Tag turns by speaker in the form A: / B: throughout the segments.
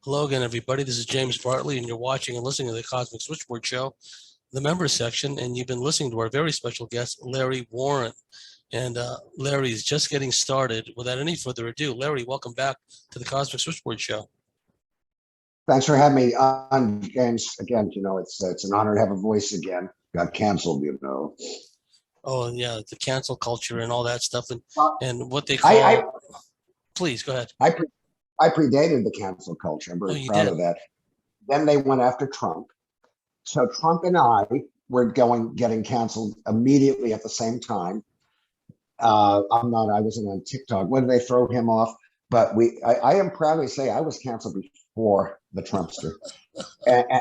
A: Hello again, everybody. This is James Bartley, and you're watching and listening to the Cosmic Switchboard Show, the members section, and you've been listening to our very special guest, Larry Warren. And Larry's just getting started. Without any further ado, Larry, welcome back to the Cosmic Switchboard Show.
B: Thanks for having me on, James. Again, it's an honor to have a voice again. Got canceled,
A: Oh, yeah, the cancel culture and all that stuff, and what they call. Please go ahead.
B: I predated the cancel culture. I'm very proud of that. Then they went after Trump. So Trump and I were getting canceled immediately at the same time. I wasn't on TikTok. When did they throw him off? But I am proud to say I was canceled before the Trumpster.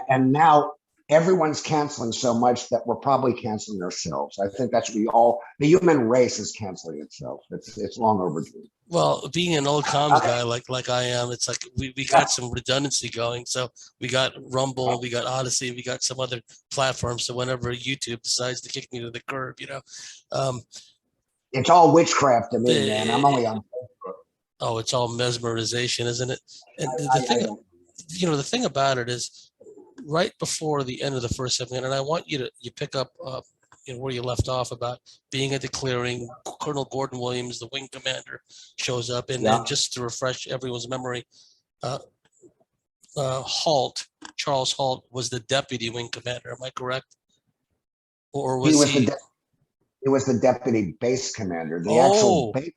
B: and now everyone's canceling so much that we're probably canceling ourselves. I think that's the human race is canceling itself. It's long overdue.
A: Well, being an old comms guy like I am, it's like we got some redundancy going. So we got Rumble, we got Odyssey, we got some other platforms. So whenever YouTube decides to kick me to the curb,
B: it's all witchcraft to me, man. I'm only on Facebook.
A: Oh, it's all mesmerization, isn't it? And the thing about it is, right before the end of the first segment, and I want you pick up where you left off about being at the clearing. Colonel Gordon Williams, the wing commander, shows up, and just to refresh everyone's memory, Charles Halt was the deputy wing commander. Am I correct? Or was he?
B: He was the deputy base commander. The actual base.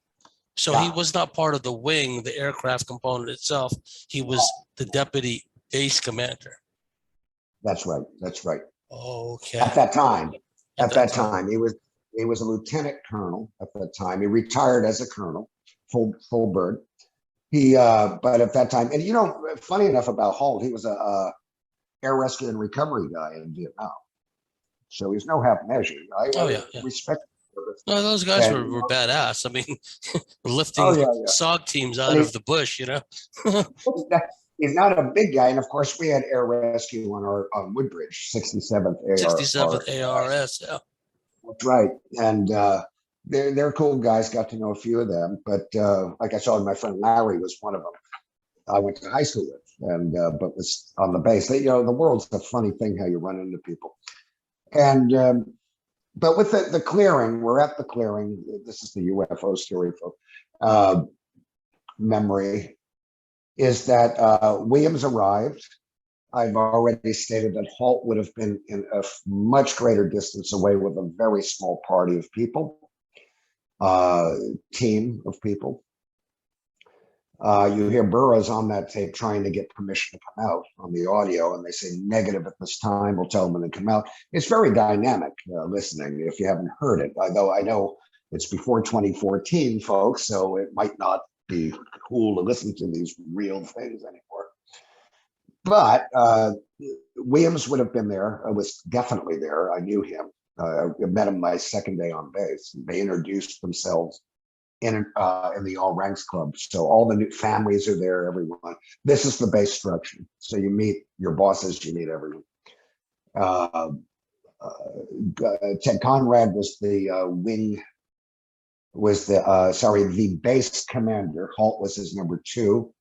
A: So he was not part of the wing, the aircraft component itself. He was the deputy base commander.
B: That's right.
A: Okay.
B: At that time, he was a lieutenant colonel at that time. He retired as a colonel, full bird. But at that time, and funny enough about Holt, he was a air rescue and recovery guy in Vietnam. So he's no half measure. I respect.
A: No, those guys were badass. I mean, lifting SOG teams out of the bush,
B: He's not a big guy, and of course, we had air rescue on Woodbridge, 67th
A: ARS. Yeah,
B: that's right. And they're cool guys. Got to know a few of them, but like I saw, my friend Larry was one of them. I went to high school with, and but was on the base. The world's a funny thing how you run into people, and. But with the clearing, we're at the clearing. This is the UFO story for memory, is that Williams arrived. I've already stated that Halt would have been in a much greater distance away with a very small party of people, team of people. You hear Burroughs on that tape trying to get permission to come out on the audio, and they say negative at this time. We'll tell them when they come out. It's very dynamic listening if you haven't heard it, although I know it's before 2014, folks, so it might not be cool to listen to these real things anymore. But Williams would have been there. I was definitely there. I knew him. I met him my second day on base. They introduced themselves in the All Ranks Club. So all the new families are there, everyone. This is the base structure. So you meet your bosses, you meet everyone. Ted Conrad was the the base commander. Halt was his number 2.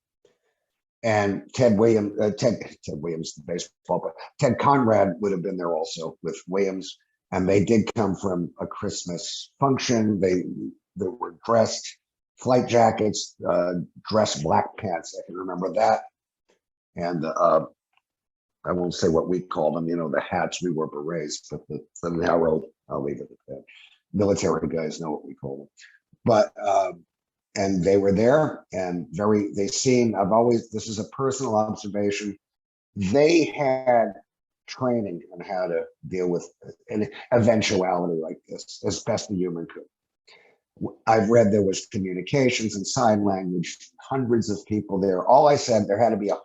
B: And Ted Williams, the baseball, but Ted Conrad would have been there also with Williams. And they did come from a Christmas function. They were dressed flight jackets, dressed black pants. I can remember that. And I won't say what we called them, the hats, we wore berets, but the narrow, I'll leave it at that. Military guys know what we call them. But, and they were there and they seemed, this is a personal observation. They had training on how to deal with an eventuality like this as best a human could. I've read there was communications and sign language, hundreds of people there. All I said, there had to be a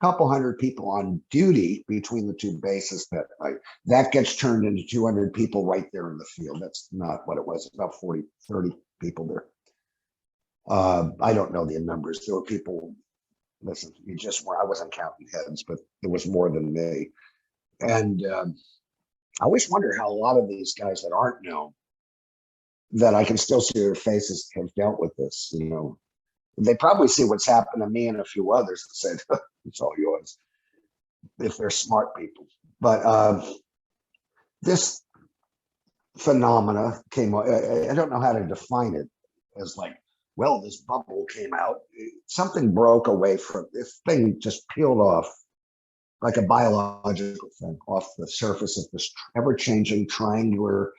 B: couple hundred people on duty between the two bases that night. That gets turned into 200 people right there in the field. That's not what it was, about 30 people there. I don't know the numbers. There were people, listen, I wasn't counting heads, but there was more than me. And I always wonder how a lot of these guys that aren't known, that I can still see their faces, have dealt with this, They probably see what's happened to me and a few others and said, it's all yours, if they're smart people. But this phenomena came, I don't know how to define it as like, well, this bubble came out, something broke away from this thing, just peeled off like a biological thing off the surface of this ever-changing triangular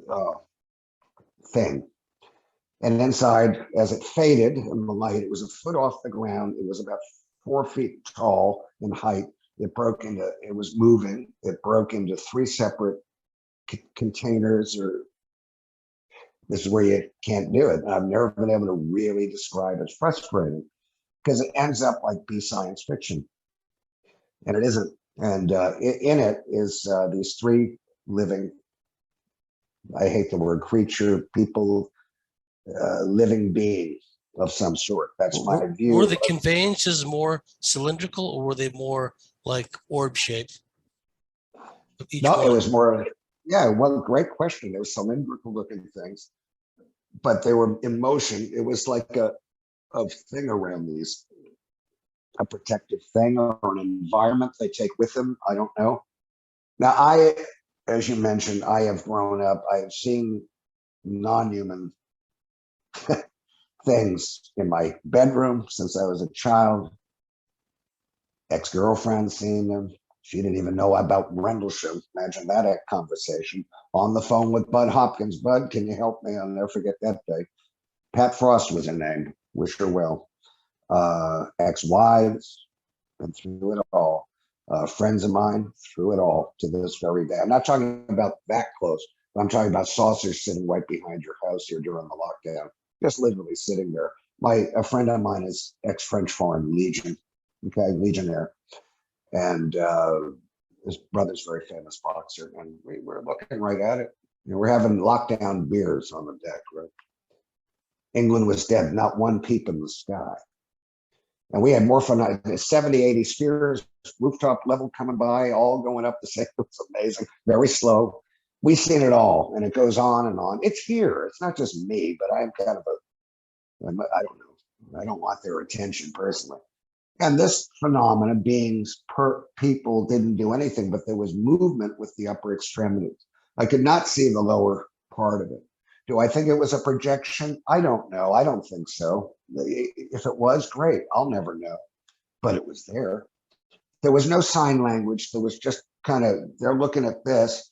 B: uh, thing. And inside, as it faded in the light, it was a foot off the ground. It was about 4 feet tall in height. It was moving. It broke into 3 separate containers, or this is where you can't do it. I've never been able to really describe it. It's frustrating because it ends up like B science fiction, and it isn't. And in it is these 3 living, I hate the word creature, people, living being of some sort. That's my view.
A: Were the conveyances more cylindrical, or were they more like orb shaped?
B: No, it was more, yeah, well, great question. They were cylindrical looking things, but they were in motion. It was like a thing around these, a protective thing or an environment they take with them. I don't know. Now, as you mentioned, I have grown up, I have seen non-human things in my bedroom since I was a child. Ex-girlfriend seen them. She didn't even know about Rendlesham. Imagine that conversation on the phone with Bud Hopkins. Bud, can you help me? I'll never forget that day. Pat Frost was her name. Wish her well. Ex-wives, been through it all. Friends of mine, through it all to this very day. I'm not talking about that close, but I'm talking about saucers sitting right behind your house here during the lockdown, just literally sitting there. A friend of mine is ex-French Foreign Legion, okay, Legionnaire, and his brother's very famous boxer, and we were looking right at it. You know, we're having lockdown beers on the deck, right? England was dead, not one peep in the sky. And we had more fun, 70, 80 spheres, rooftop level coming by, all going up the same. It was amazing, very slow. We've seen it all, and it goes on and on. It's here. It's not just me, but I'm kind of I don't know. I don't want their attention personally. And this phenomena, beings, people didn't do anything, but there was movement with the upper extremities. I could not see the lower part of it. Do I think it was a projection? I don't know. I don't think so. If it was, great. I'll never know. But it was there. There was no sign language. There was just kind of, they're looking at this.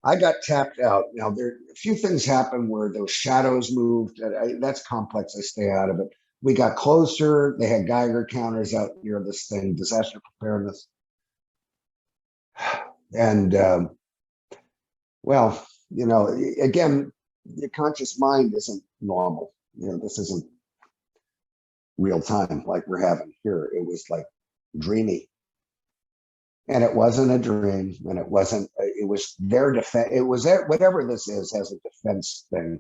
B: I got tapped out. Now, a few things happened where those shadows moved. That's complex. I stay out of it. We got closer. They had Geiger counters out near this thing, disaster preparedness. And, well, you know, again, your conscious mind isn't normal. You know, this isn't real time like we're having here. It was like dreamy. And it wasn't a dream, and it wasn't, it was their defense. It was whatever this is has a defense thing,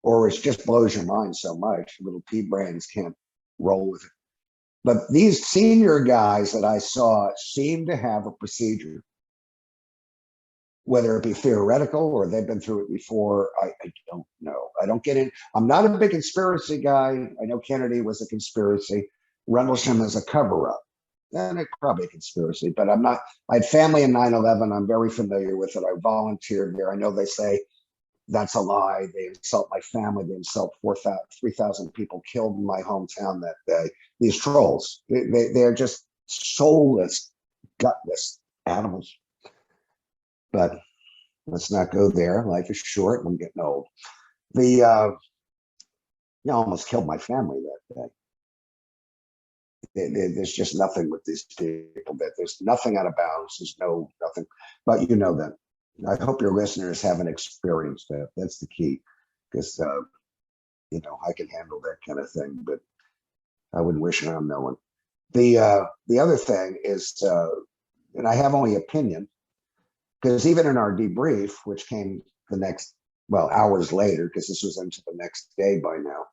B: or it just blows your mind so much. Little pea brains can't roll with it. But these senior guys that I saw seem to have a procedure, whether it be theoretical or they've been through it before. I don't know. I don't get in. I'm not a big conspiracy guy. I know Kennedy was a conspiracy. Rendlesham is a cover-up. And it's probably a conspiracy, but I'm not. I had family in 9/11. I'm very familiar with it. I volunteered there. I know they say that's a lie. They insult my family. They insult 3,000 people killed in my hometown that day. These trolls, they're just soulless, gutless animals. But let's not go there. Life is short. I'm getting old. You almost killed my family that day. There's just nothing with these people. That there's nothing out of bounds. There's nothing. But you know that. I hope your listeners haven't experienced that. That's the key, because you know, I can handle that kind of thing, but I wouldn't wish it on no one. The other thing is, and I have only opinion, because even in our debrief, which came the next, well, hours later, because this was into the next day by now,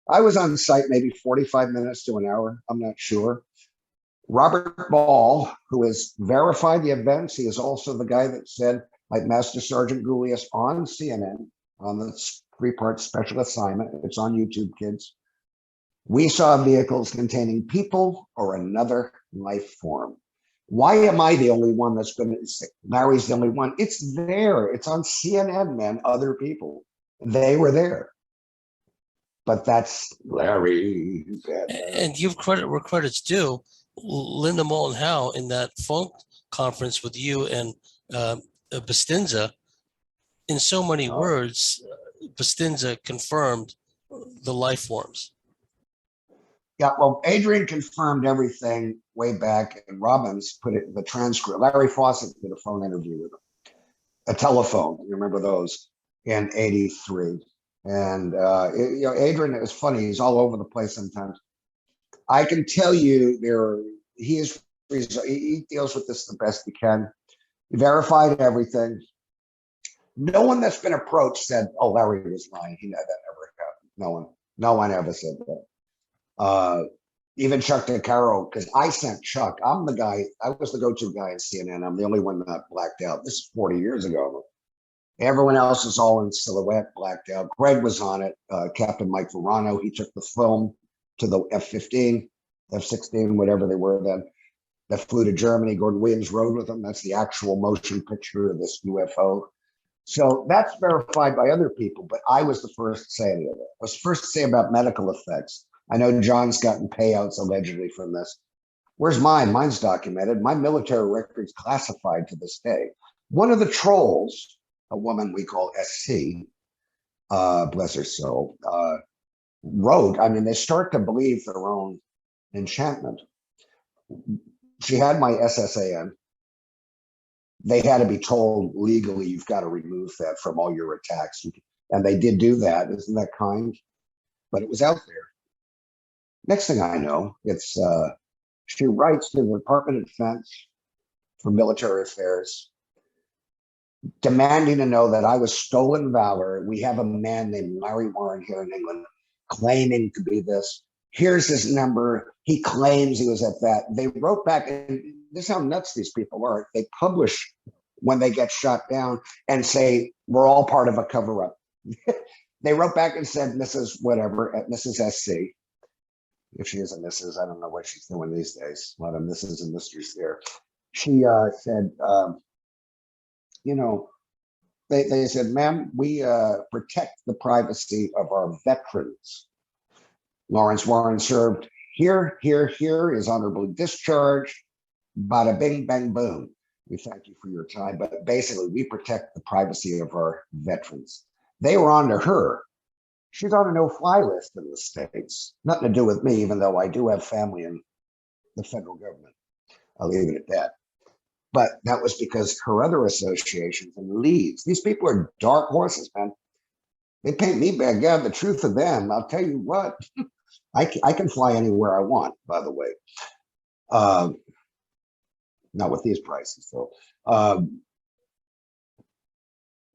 B: I was on site maybe 45 minutes to an hour. I'm not sure. Robert Ball, who has verified the events, he is also the guy that said, like Master Sergeant Gulius on CNN, on the 3-part special assignment. It's on YouTube, kids. We saw vehicles containing people or another life form. Why am I the only one that's going to say Larry's the only one? It's there. It's on CNN, man. Other people, they were there. But that's Larry.
A: And give credit where credit's due. Linda Moulton Howe in that phone conference with you and Bustinza, in so many words, Bustinza confirmed the life forms.
B: Yeah, well, Adrian confirmed everything way back, and Robbins put it in the transcript. Larry Fawcett did a phone interview with him, a telephone. You remember those in '83? And Adrian is funny. He's all over the place sometimes. I can tell you, he deals with this the best he can. He verified everything. No one that's been approached said, "Oh, Larry was lying." That never happened. No one ever said that. Even Chuck DeCaro, because I sent Chuck. I'm the guy. I was the go-to guy at CNN. I'm the only one that blacked out. This is 40 years ago. Everyone else is all in silhouette, blacked out. Greg was on it. Captain Mike Verano. He took the film to the F-15, F-16, whatever they were then. That flew to Germany. Gordon Williams rode with them. That's the actual motion picture of this UFO. So that's verified by other people, but I was the first to say any of it. I was first to say about medical effects. I know John's gotten payouts allegedly from this. Where's mine? Mine's documented. My military record's classified to this day. One of the trolls, a woman we call SC, bless her soul, wrote, I mean, they start to believe their own enchantment. She had my SSAN. They had to be told legally, you've got to remove that from all your attacks. And they did do that. Isn't that kind? But it was out there. Next thing I know, it's she writes to the Department of Defense for Military Affairs, demanding to know that I was stolen valor. We have a man named Larry Warren here in England claiming to be this. Here's his number. He claims he was at that. They wrote back, and this is how nuts these people are. They publish when they get shot down and say, we're all part of a cover-up. They wrote back and said, Mrs. whatever, at Mrs. SC. If she is a Mrs., I don't know what she's doing these days. A lot of Mrs. and Misters there. She said, they said, ma'am, we protect the privacy of our veterans. Lawrence Warren served here, is honorably discharged. Bada bing, bang, boom. We thank you for your time. But basically, we protect the privacy of our veterans. They were on to her. She's on a no-fly list in the States. Nothing to do with me, even though I do have family in the federal government. I'll leave it at that. But that was because her other associations and leads, these people are dark horses, man. They paint me bad. God, the truth of them, I'll tell you what, I can fly anywhere I want, by the way. Not with these prices, though.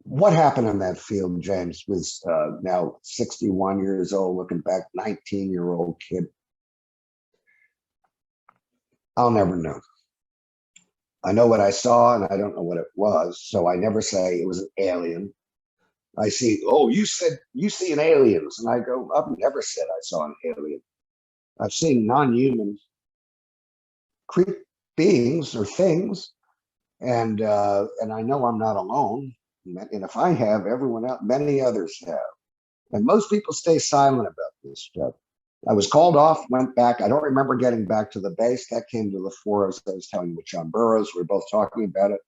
B: What happened in that field, James, was now 61 years old, looking back, 19-year-old kid. I'll never know. I know what I saw, and I don't know what it was, so I never say it was an alien. I see, oh, you said you see an aliens, and I go, I've never said I saw an alien. I've seen non-human beings or things, and I know I'm not alone. And if I have, everyone else, many others have. And most people stay silent about this stuff. I was called off, went back. I don't remember getting back to the base. That came to the forest. I was telling you with John Burroughs. We were both talking about it.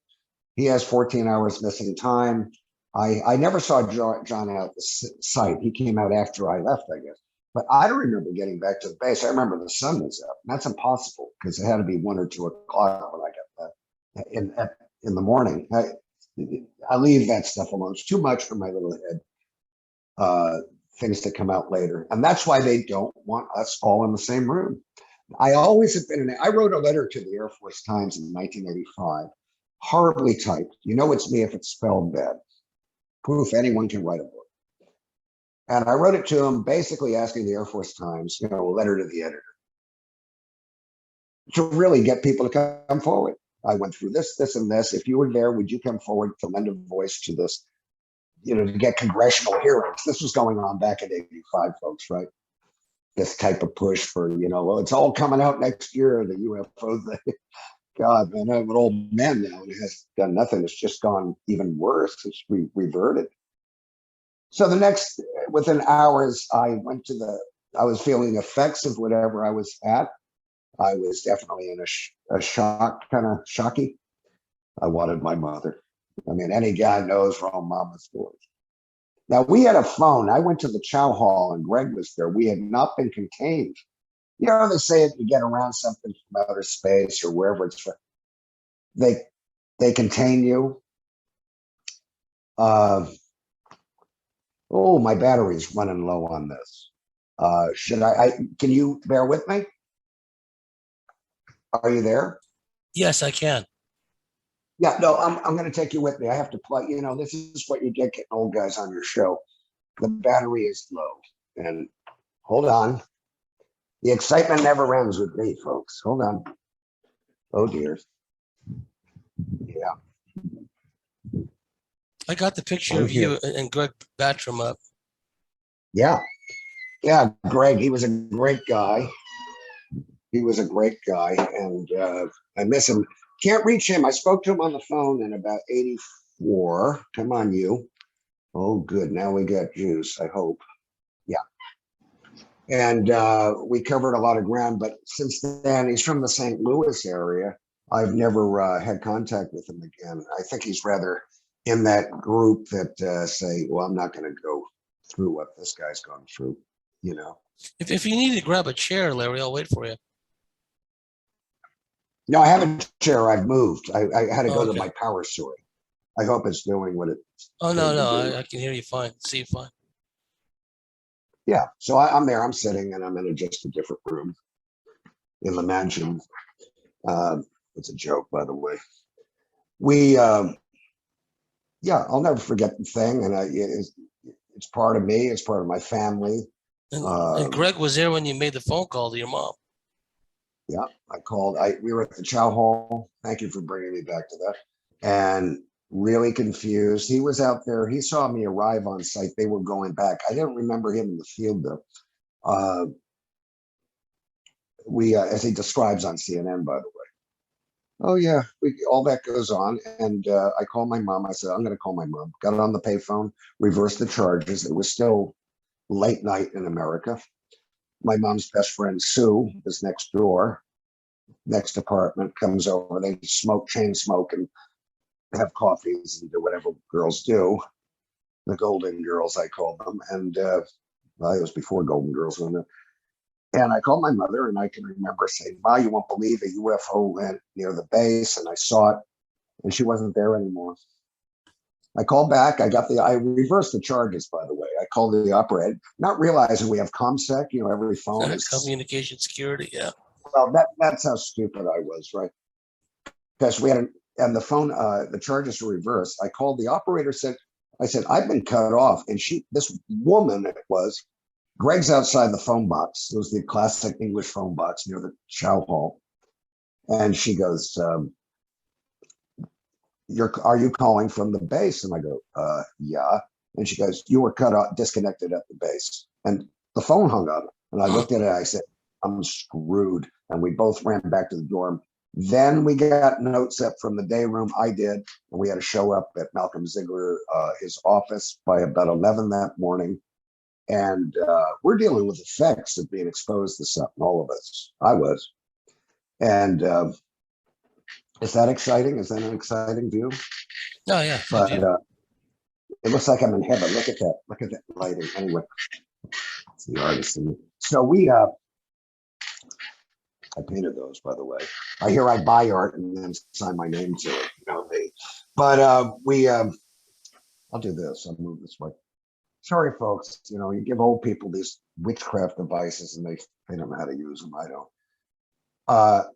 B: He has 14 hours missing time. I never saw John out the site. He came out after I left, I guess. But I don't remember getting back to the base. I remember the sun was up. That's impossible because it had to be 1 or 2 o'clock when I got back in the morning. I leave that stuff alone. It's too much for my little head. Things to come out later. And that's why they don't want us all in the same room. I always have been I wrote a letter to the Air Force Times in 1985, horribly typed. You know it's me if it's spelled bad. Proof anyone can write a book. And I wrote it to him basically asking the Air Force Times, a letter to the editor, to really get people to come forward. I went through this, and this. If you were there, would you come forward to lend a voice to this to get congressional hearings. This was going on back in '85, folks, right? This type of push for, well, it's all coming out next year, the UFO thing. God, man, I'm an old man now and it has done nothing. It's just gone even worse. It's reverted. So within hours, I was feeling effects of whatever I was at. I was definitely in a shock, kind of shocky. I wanted my mother. I mean, any guy knows from mama's stories. Now, we had a phone. I went to the chow hall and Greg was there. We had not been contained. They say if you get around something from outer space or wherever it's from, they contain you. Oh, my battery's running low on this. Can you bear with me? Are you there?
A: Yes, I can.
B: Yeah, no, I'm going to take you with me. I have to play. This is what you get getting old guys on your show. The battery is low. And hold on. The excitement never ends with me, folks. Hold on. Oh, dear. Yeah.
A: I got the picture of you and Greg Batram up.
B: Yeah. Yeah, Greg, he was a great guy. And I miss him. Can't reach him. I spoke to him on the phone in about '84. Come on, you. Oh, good. Now we got juice, I hope. Yeah. And we covered a lot of ground, but since then, he's from the St. Louis area. I've never had contact with him again. I think he's rather in that group that say, well, I'm not going to go through what this guy's gone through,
A: If you need to grab a chair, Larry, I'll wait for you.
B: No, I have a chair. I've moved. I had to go
A: Okay.
B: to my power source. I hope it's doing what it.
A: Oh, no, I can hear you fine. See you fine.
B: Yeah. So I'm there. I'm sitting and I'm in just a different room in the mansion. It's a joke, by the way. I'll never forget the thing. And it's part of me. It's part of my family.
A: And Greg was there when you made the phone call to your mom.
B: Yeah, I called. We were at the chow hall. Thank you for bringing me back to that. And really confused. He was out there. He saw me arrive on site. They were going back. I didn't remember him in the field though. As he describes on CNN, by the way. Oh yeah, all that goes on. And I called my mom. I said, I'm going to call my mom. Got on the payphone, reversed the charges. It was still late night in America. My mom's best friend, Sue, is next door, next apartment, comes over. They chain smoke and have coffees and do whatever girls do. The Golden Girls, I call them. And it was before Golden Girls. And I called my mother and I can remember saying, Ma, you won't believe a UFO went near the base and I saw it and she wasn't there anymore. I called back. I reversed the charges, by the way. I called the operator, not realizing we have ComSec, every phone is
A: communication security. Yeah.
B: Well, that's how stupid I was, right? Because and the phone, the charges were reversed. I called the operator, I said, I've been cut off. And this woman, it was, Greg's outside the phone box. It was the classic English phone box near the chow hall. And she goes, are you calling from the base? And I go, yeah. And she goes, you were cut off, disconnected at the base. And the phone hung up. And I looked at it, I said, I'm screwed. And we both ran back to the dorm. Then we got notes up from the day room. I did. And we had to show up at Malcolm Ziegler, his office by about 11 that morning. And we're dealing with effects of being exposed to something, all of us. I was. And is that exciting? Is that an exciting view?
A: Oh, yeah.
B: But it looks like I'm in heaven. Look at that. Look at that lighting. Anyway, it's the artist in me. So I painted those, by the way. I hear I buy art and then sign my name to it. But I'll do this. I'll move this way. Sorry, folks. You give old people these witchcraft devices and they don't know how to use them. I don't.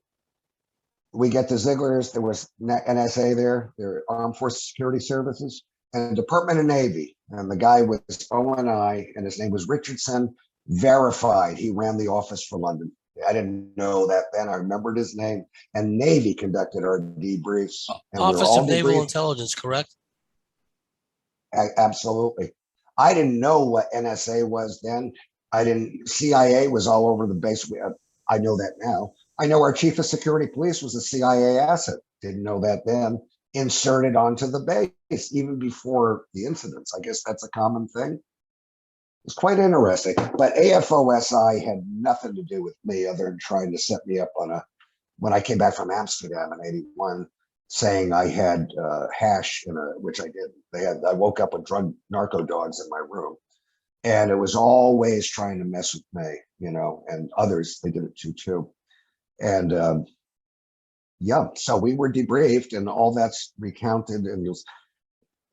B: We get to Ziegler's. There was NSA there. There are Armed Forces Security Services and Department of Navy. And the guy was O&I, and his name was Richardson. Verified. He ran the office for London. I didn't know that then. I remembered his name. And Navy conducted our debriefs. And
A: Office of Naval Intelligence, correct?
B: Absolutely. I didn't know what NSA was then. I didn't, CIA was all over the base. I know that now. I know our chief of security police was a CIA asset. Didn't know that then. Inserted onto the base even before the incidents. I guess that's a common thing. It's quite interesting. But AFOSI had nothing to do with me other than trying to set me up on when I came back from Amsterdam in '81, saying I had hash which I did. I woke up with narco dogs in my room, and it was always trying to mess with me, and others. They did it too. And yeah, so we were debriefed, and all that's recounted,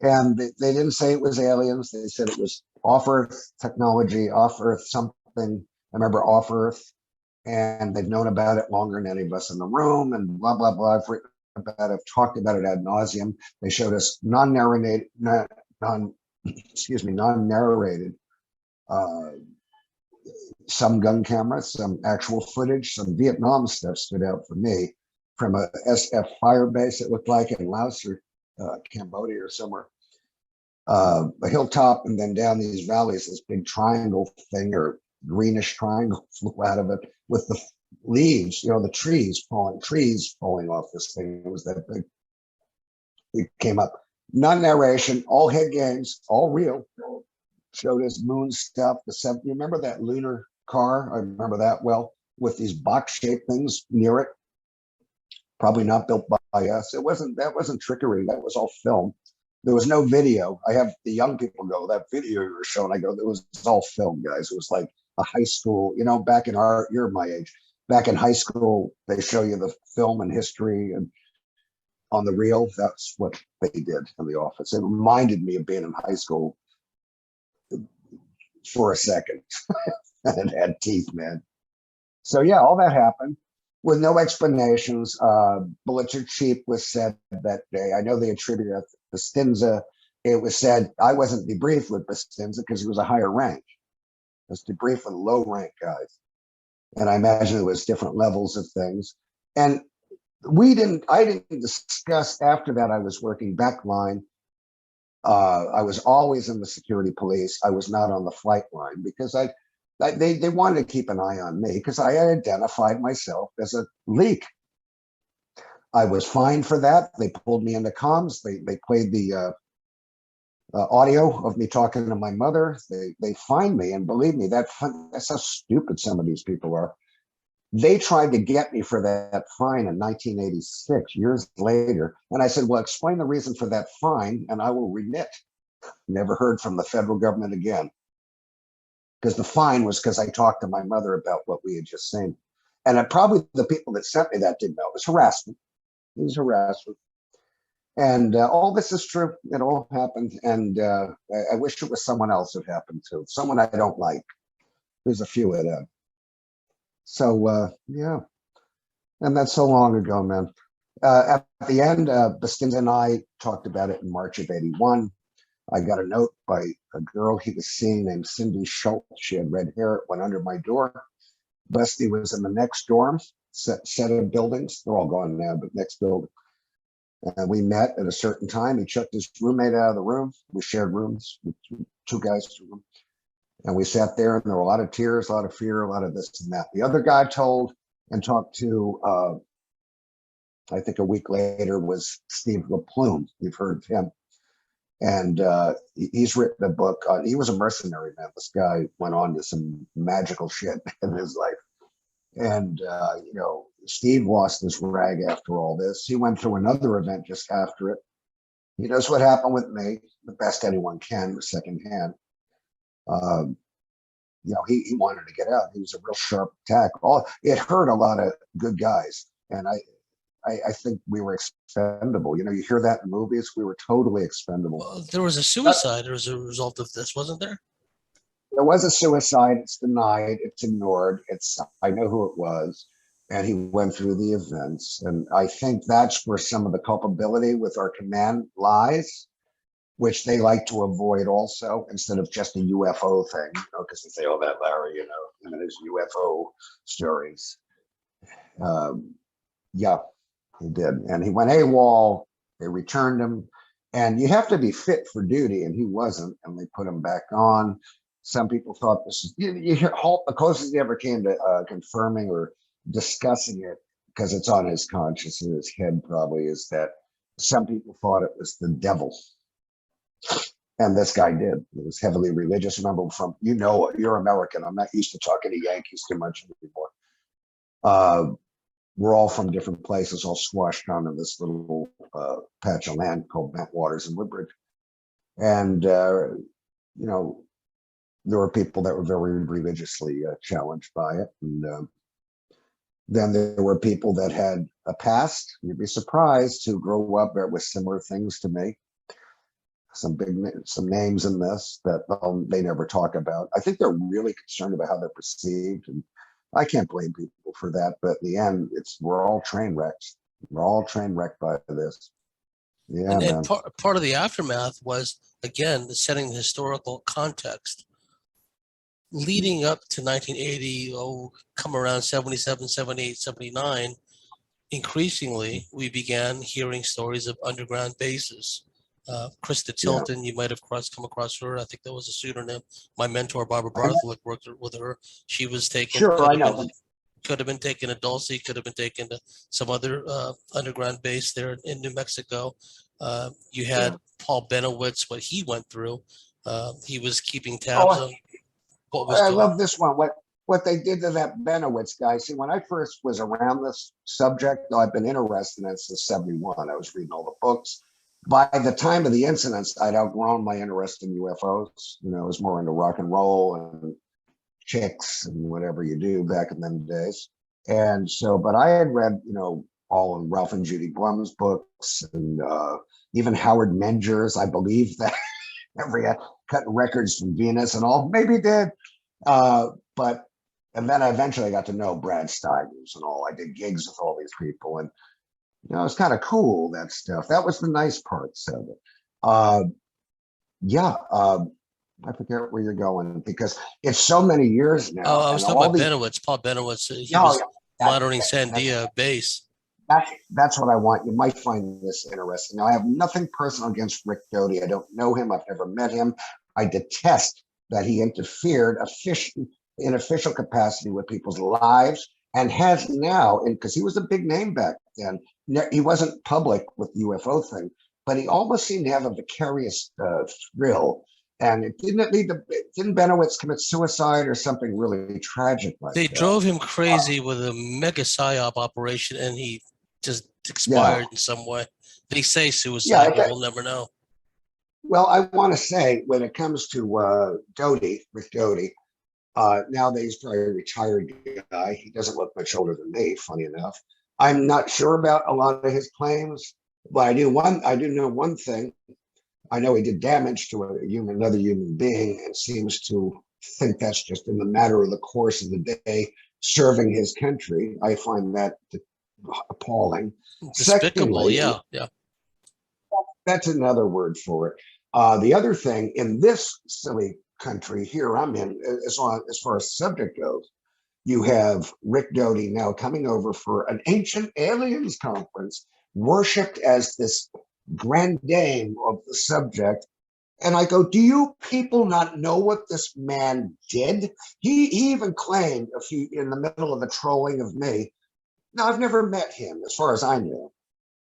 B: and they didn't say it was aliens. They said it was off-Earth technology, off-Earth something. I remember off-Earth, and they've known about it longer than any of us in the room, and blah, blah, blah. I've written about it, I've talked about it ad nauseum. They showed us non-narrated, some gun cameras, some actual footage, some Vietnam stuff stood out for me from a SF fire base, it looked like, in Lazar, Cambodia or somewhere. A hilltop, and then down these valleys, this big triangle thing or greenish triangle flew out of it with the leaves, the trees falling off this thing. It was that big. It came up. Non-narration, all head games, all real. Showed us moon stuff. You remember that lunar car? I remember that well, with these box-shaped things near it. Probably not built by us. That wasn't trickery. That was all film. There was no video. I have the young people go, that video you were showing. I go, it was all film, guys. It was like a high school, back in you're my age. Back in high school, they show you the film and history and on the reel. That's what they did in the office. It reminded me of being in high school for a second. And it had teeth, man. So yeah, all that happened with no explanations. Bullets are cheap was said that day. I know they attributed it to Bastinza. It was said I wasn't debriefed with Bastinza because he was a higher rank. I was debriefed with low rank guys. And I imagine it was different levels of things. And I didn't discuss after that. I was working backline. I was always in the security police. I was not on the flight line because they wanted to keep an eye on me because I had identified myself as a leak. I was fined for that. They pulled me into comms. They played the audio of me talking to my mother. They fined me, and believe me, that's how stupid some of these people are. They tried to get me for that fine in 1986, years later. And I said, well, explain the reason for that fine and I will remit. Never heard from the federal government again. Because the fine was because I talked to my mother about what we had just seen. And probably the people that sent me that didn't know. It was harassment. It was harassment. And all this is true. It all happened. And I wish it was someone else it happened to. Someone I don't like. There's a few of them. So, yeah. And that's so long ago, man. At the end, Bastinza and I talked about it in March of '81. I got a note by a girl he was seeing named Cindy Schultz. She had red hair. It went under my door. Busty was in the next dorm set of buildings. They're all gone now, but next building. And we met at a certain time. He chucked his roommate out of the room. We shared rooms with two guys. And we sat there, and there were a lot of tears, a lot of fear, a lot of this and that. The other guy told and talked to, I think a week later, was Steve LaPlume. You've heard of him. And he's written a book. He was a mercenary, man. This guy went on to some magical shit in his life. And, Steve lost his rag after all this. He went through another event just after it. He knows what happened with me, the best anyone can, secondhand. He wanted to get out. He was a real sharp attack. It hurt a lot of good guys. And I think we were expendable. You hear that in movies. We were totally expendable.
A: Well, there was a suicide as a result of this, wasn't there?
B: There was a suicide. It's denied. It's ignored. I know who it was. And he went through the events. And I think that's where some of the culpability with our command lies, which they like to avoid also, instead of just a UFO thing, because they say, oh, that Larry, and his UFO stories. Yeah, he did. And he went AWOL. They returned him. And you have to be fit for duty, and he wasn't, and they put him back on. Some people thought this is, you hear Halt, the closest he ever came to confirming or discussing it, because it's on his conscience in his head probably, is that some people thought it was the devil. And this guy did. He was heavily religious. Remember, you're American. I'm not used to talking to Yankees too much anymore. We're all from different places, all squashed down in this little patch of land called Bentwaters-Woodbridge. And, there were people that were very religiously challenged by it. And then there were people that had a past, you'd be surprised, to grow up with similar things to me. Some names in this that they never talk about. I think they're really concerned about how they're perceived, and I can't blame people for that. But in the end, we're all train wrecks. We're all train wrecked by this. Yeah,
A: and part of the aftermath was, again, setting the historical context. Leading up to 1980, come around 77, 78, 79, increasingly we began hearing stories of underground bases. Krista Tilton, you might have come across her. I think that was a pseudonym. My mentor, Barbara Bartholick, worked with her. She was taken.
B: Sure, I know.
A: Could have been taken to Dulce, could have been taken to some other underground base there in New Mexico. You had Paul Benowitz, what he went through. He was keeping tabs on what was going on.
B: I love this one. What they did to that Benowitz guy. See, when I first was around this subject, I've been interested in it since 71. I was reading all the books. By the time of the incidents, I'd outgrown my interest in UFOs. I was more into rock and roll and chicks and whatever you do back in them days. And so, but I had read, all in Ralph and Judy Blum's books, and even Howard Menger's, I believe that every cutting records from Venus and all, maybe did. And then I eventually got to know Brad Steigers and all. I did gigs with all these people, and it's kind of cool, that stuff. That was the nice parts of it. I forget where you're going, because it's so many years now.
A: Oh, I was talking about Benowitz, Paul Benowitz. He was monitoring Sandia base.
B: That's what I want. You might find this interesting. Now, I have nothing personal against Rick Doty. I don't know him. I've never met him. I detest that he interfered in official capacity with people's lives, and has now, because he was a big name back then. He wasn't public with the UFO thing, but he almost seemed to have a vicarious thrill. And didn't Benowitz commit suicide or something really tragic like
A: They
B: that?
A: drove him crazy with a mega psyop operation, and he just expired in some way. They say suicide, but we'll never know.
B: Well, I want to say, when it comes to Rick Doty, nowadays he's probably a retired guy. He doesn't look much older than me, funny enough. I'm not sure about a lot of his claims, but I do know one thing. I know he did damage to another human being, and seems to think that's just in the matter of the course of the day, serving his country. I find that appalling.
A: Despicable.
B: Secondly,
A: yeah.
B: That's another word for it. The other thing, in this silly country here I'm in, as far as subject goes, you have Rick Doty now coming over for an ancient aliens conference, worshipped as this grand dame of the subject. And I go, do you people not know what this man did? He even claimed in the middle of the trolling of me. Now, I've never met him, as far as I know,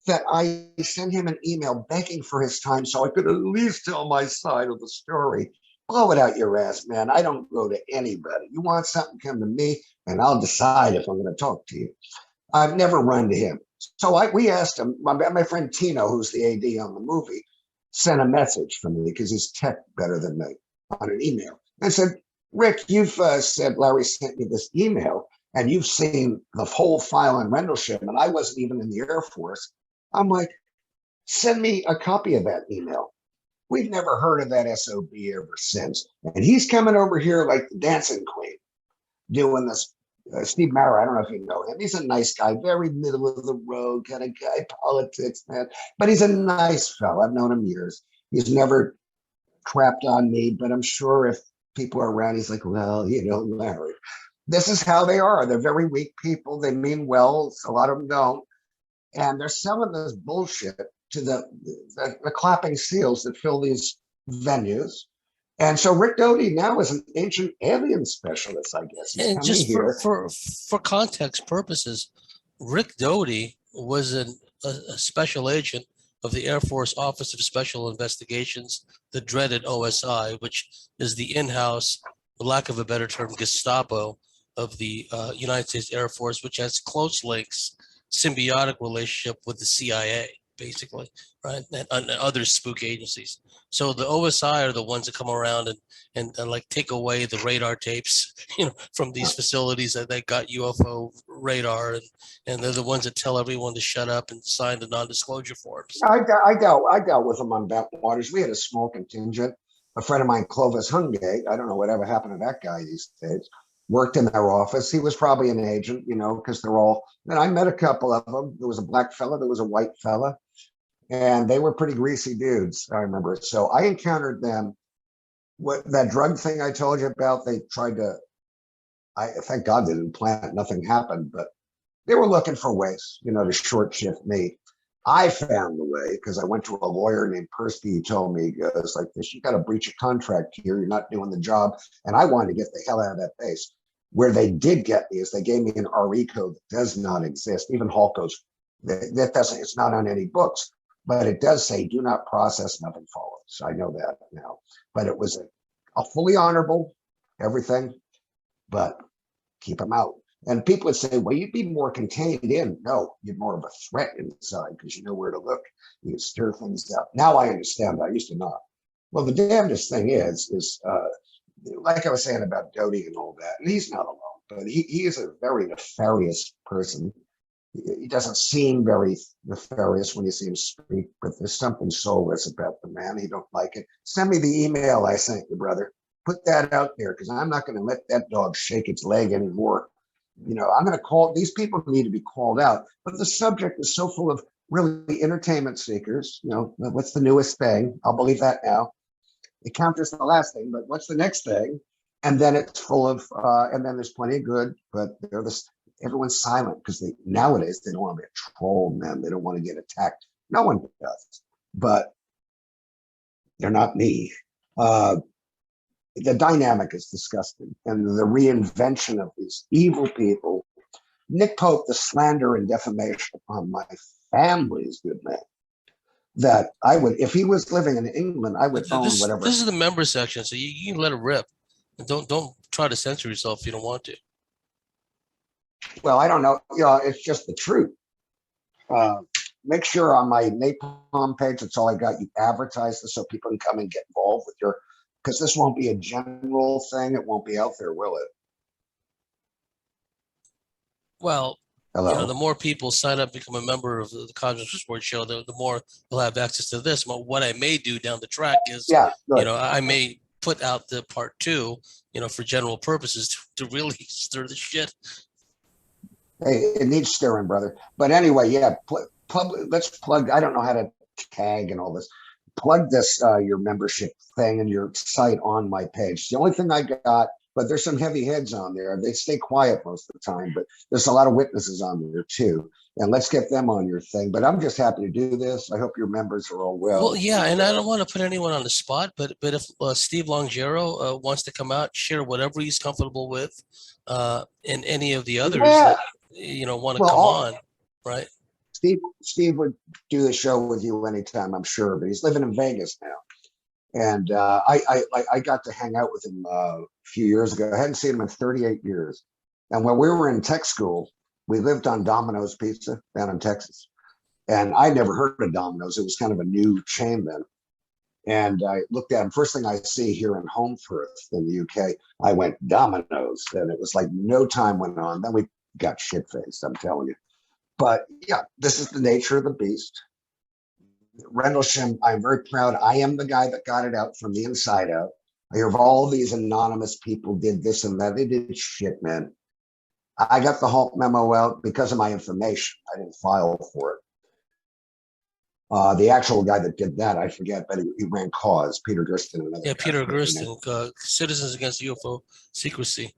B: that I sent him an email begging for his time so I could at least tell my side of the story. Blow it out your ass, man. I don't go to anybody. You want something, come to me, and I'll decide if I'm going to talk to you. I've never run to him. So we asked him, my friend Tino, who's the AD on the movie, sent a message from me, because he's tech better than me, on an email, and said, Rick, you've said Larry sent me this email, and you've seen the whole file on Rendlesham, and I wasn't even in the Air Force. I'm like, send me a copy of that email. We've never heard of that SOB ever since. And he's coming over here like the dancing queen, doing this. Steve Mara, I don't know if you know him. He's a nice guy, very middle of the road kind of guy, politics, man. But he's a nice fellow. I've known him years. He's never crapped on me, but I'm sure if people are around, he's like, well, Larry. This is how they are. They're very weak people. They mean well. A lot of them don't. And they're selling this bullshit to the clapping seals that fill these venues. And so Rick Doty now is an ancient alien specialist, I guess. He's
A: And
B: coming
A: just
B: here.
A: for context purposes, Rick Doty was a special agent of the Air Force Office of Special Investigations, the dreaded OSI, which is the in-house, for lack of a better term, Gestapo of the United States Air Force, which has close links, symbiotic relationship with the CIA, basically, right, and other spook agencies. So the OSI are the ones that come around and like take away the radar tapes, from these facilities that got UFO radar, and they're the ones that tell everyone to shut up and sign the non-disclosure forms.
B: I dealt with them on Bentwaters. We had a small contingent. A friend of mine, Clovis Hungate, I don't know whatever happened to that guy these days, worked in their office. He was probably an agent, because they're all, and I met a couple of them. There was a black fella, there was a white fella, and they were pretty greasy dudes, I remember. So I encountered them. What that drug thing I told you about, they tried to, I thank God they didn't plant, nothing happened, but they were looking for ways, to short shift me. I found the way because I went to a lawyer named Persky. He told me, he goes like this, you got to breach a contract here. You're not doing the job. And I wanted to get the hell out of that base. Where they did get me is they gave me an RE code that does not exist. Even Hall goes, that doesn't, it's not on any books, but it does say do not process, nothing follows. I know that now, but it was a fully honorable everything, but keep them out. And people would say, well, you'd be more contained in. No, you're more of a threat inside because you know where to look. You stir things up. Now I understand. I used to not. Well, the damnedest thing is like I was saying about Doty and all that, and he's not alone, but he is a very nefarious person. He doesn't seem very nefarious when you see him speak, but there's something soulless about the man. He don't like it. Send me the email I sent you, brother. Put that out there because I'm not going to let that dog shake its leg anymore. I'm going to call, these people need to be called out, but the subject is so full of really entertainment seekers. What's the newest thing? I'll believe that now. It counts as the last thing, but what's the next thing? And then it's full of, and then there's plenty of good, but everyone's silent because nowadays they don't want to be a troll, man. They don't want to get attacked. No one does, but they're not me. The dynamic is disgusting, and the reinvention of these evil people. Nick Pope, the slander and defamation upon my family's good man. That I would, if he was living in England, I would own whatever.
A: This is the member section, so you can let it rip. Don't try to censor yourself if you don't want to.
B: Well, I don't know. It's just the truth. Make sure on my Napalm page, that's all I got. You advertise this so people can come and get involved with your. Because this won't be a general thing. It won't be out there, will it?
A: Well,
B: hello.
A: The more people sign up, become a member of the Cosmos Sports Show, the more they'll have access to this. But what I may do down the track is, I may put out the part 2, for general purposes to really stir the shit.
B: Hey, it needs stirring, brother. But anyway, yeah, let's plug. I don't know how to tag and all this. Plug this your membership thing and your site on my page. The only thing I got, but there's some heavy heads on there. They stay quiet most of the time, but there's a lot of witnesses on there too. And let's get them on your thing. But I'm just happy to do this. I hope your members are all well.
A: Well, yeah, and I don't want to put anyone on the spot, but if Steve Longero wants to come out, share whatever he's comfortable with, and any of the others that want to come on, right?
B: Steve would do the show with you anytime, I'm sure, but he's living in Vegas now. And I got to hang out with him a few years ago. I hadn't seen him in 38 years. And when we were in tech school, we lived on Domino's Pizza down in Texas. And I never heard of Domino's. It was kind of a new chain then. And I looked at him. First thing I see here in Holmfirth in the UK, I went Domino's. And it was like no time went on. Then we got shit-faced, I'm telling you. But yeah, this is the nature of the beast. Rendlesham, I'm very proud. I am the guy that got it out from the inside out. I hear of all these anonymous people did this and that. They did shit, man. I got the Halt memo out because of my information. I didn't file for it. The actual guy that did that, I forget, but he ran cause. Peter Gersten.
A: Yeah, Peter Gersten, Citizens Against UFO Secrecy.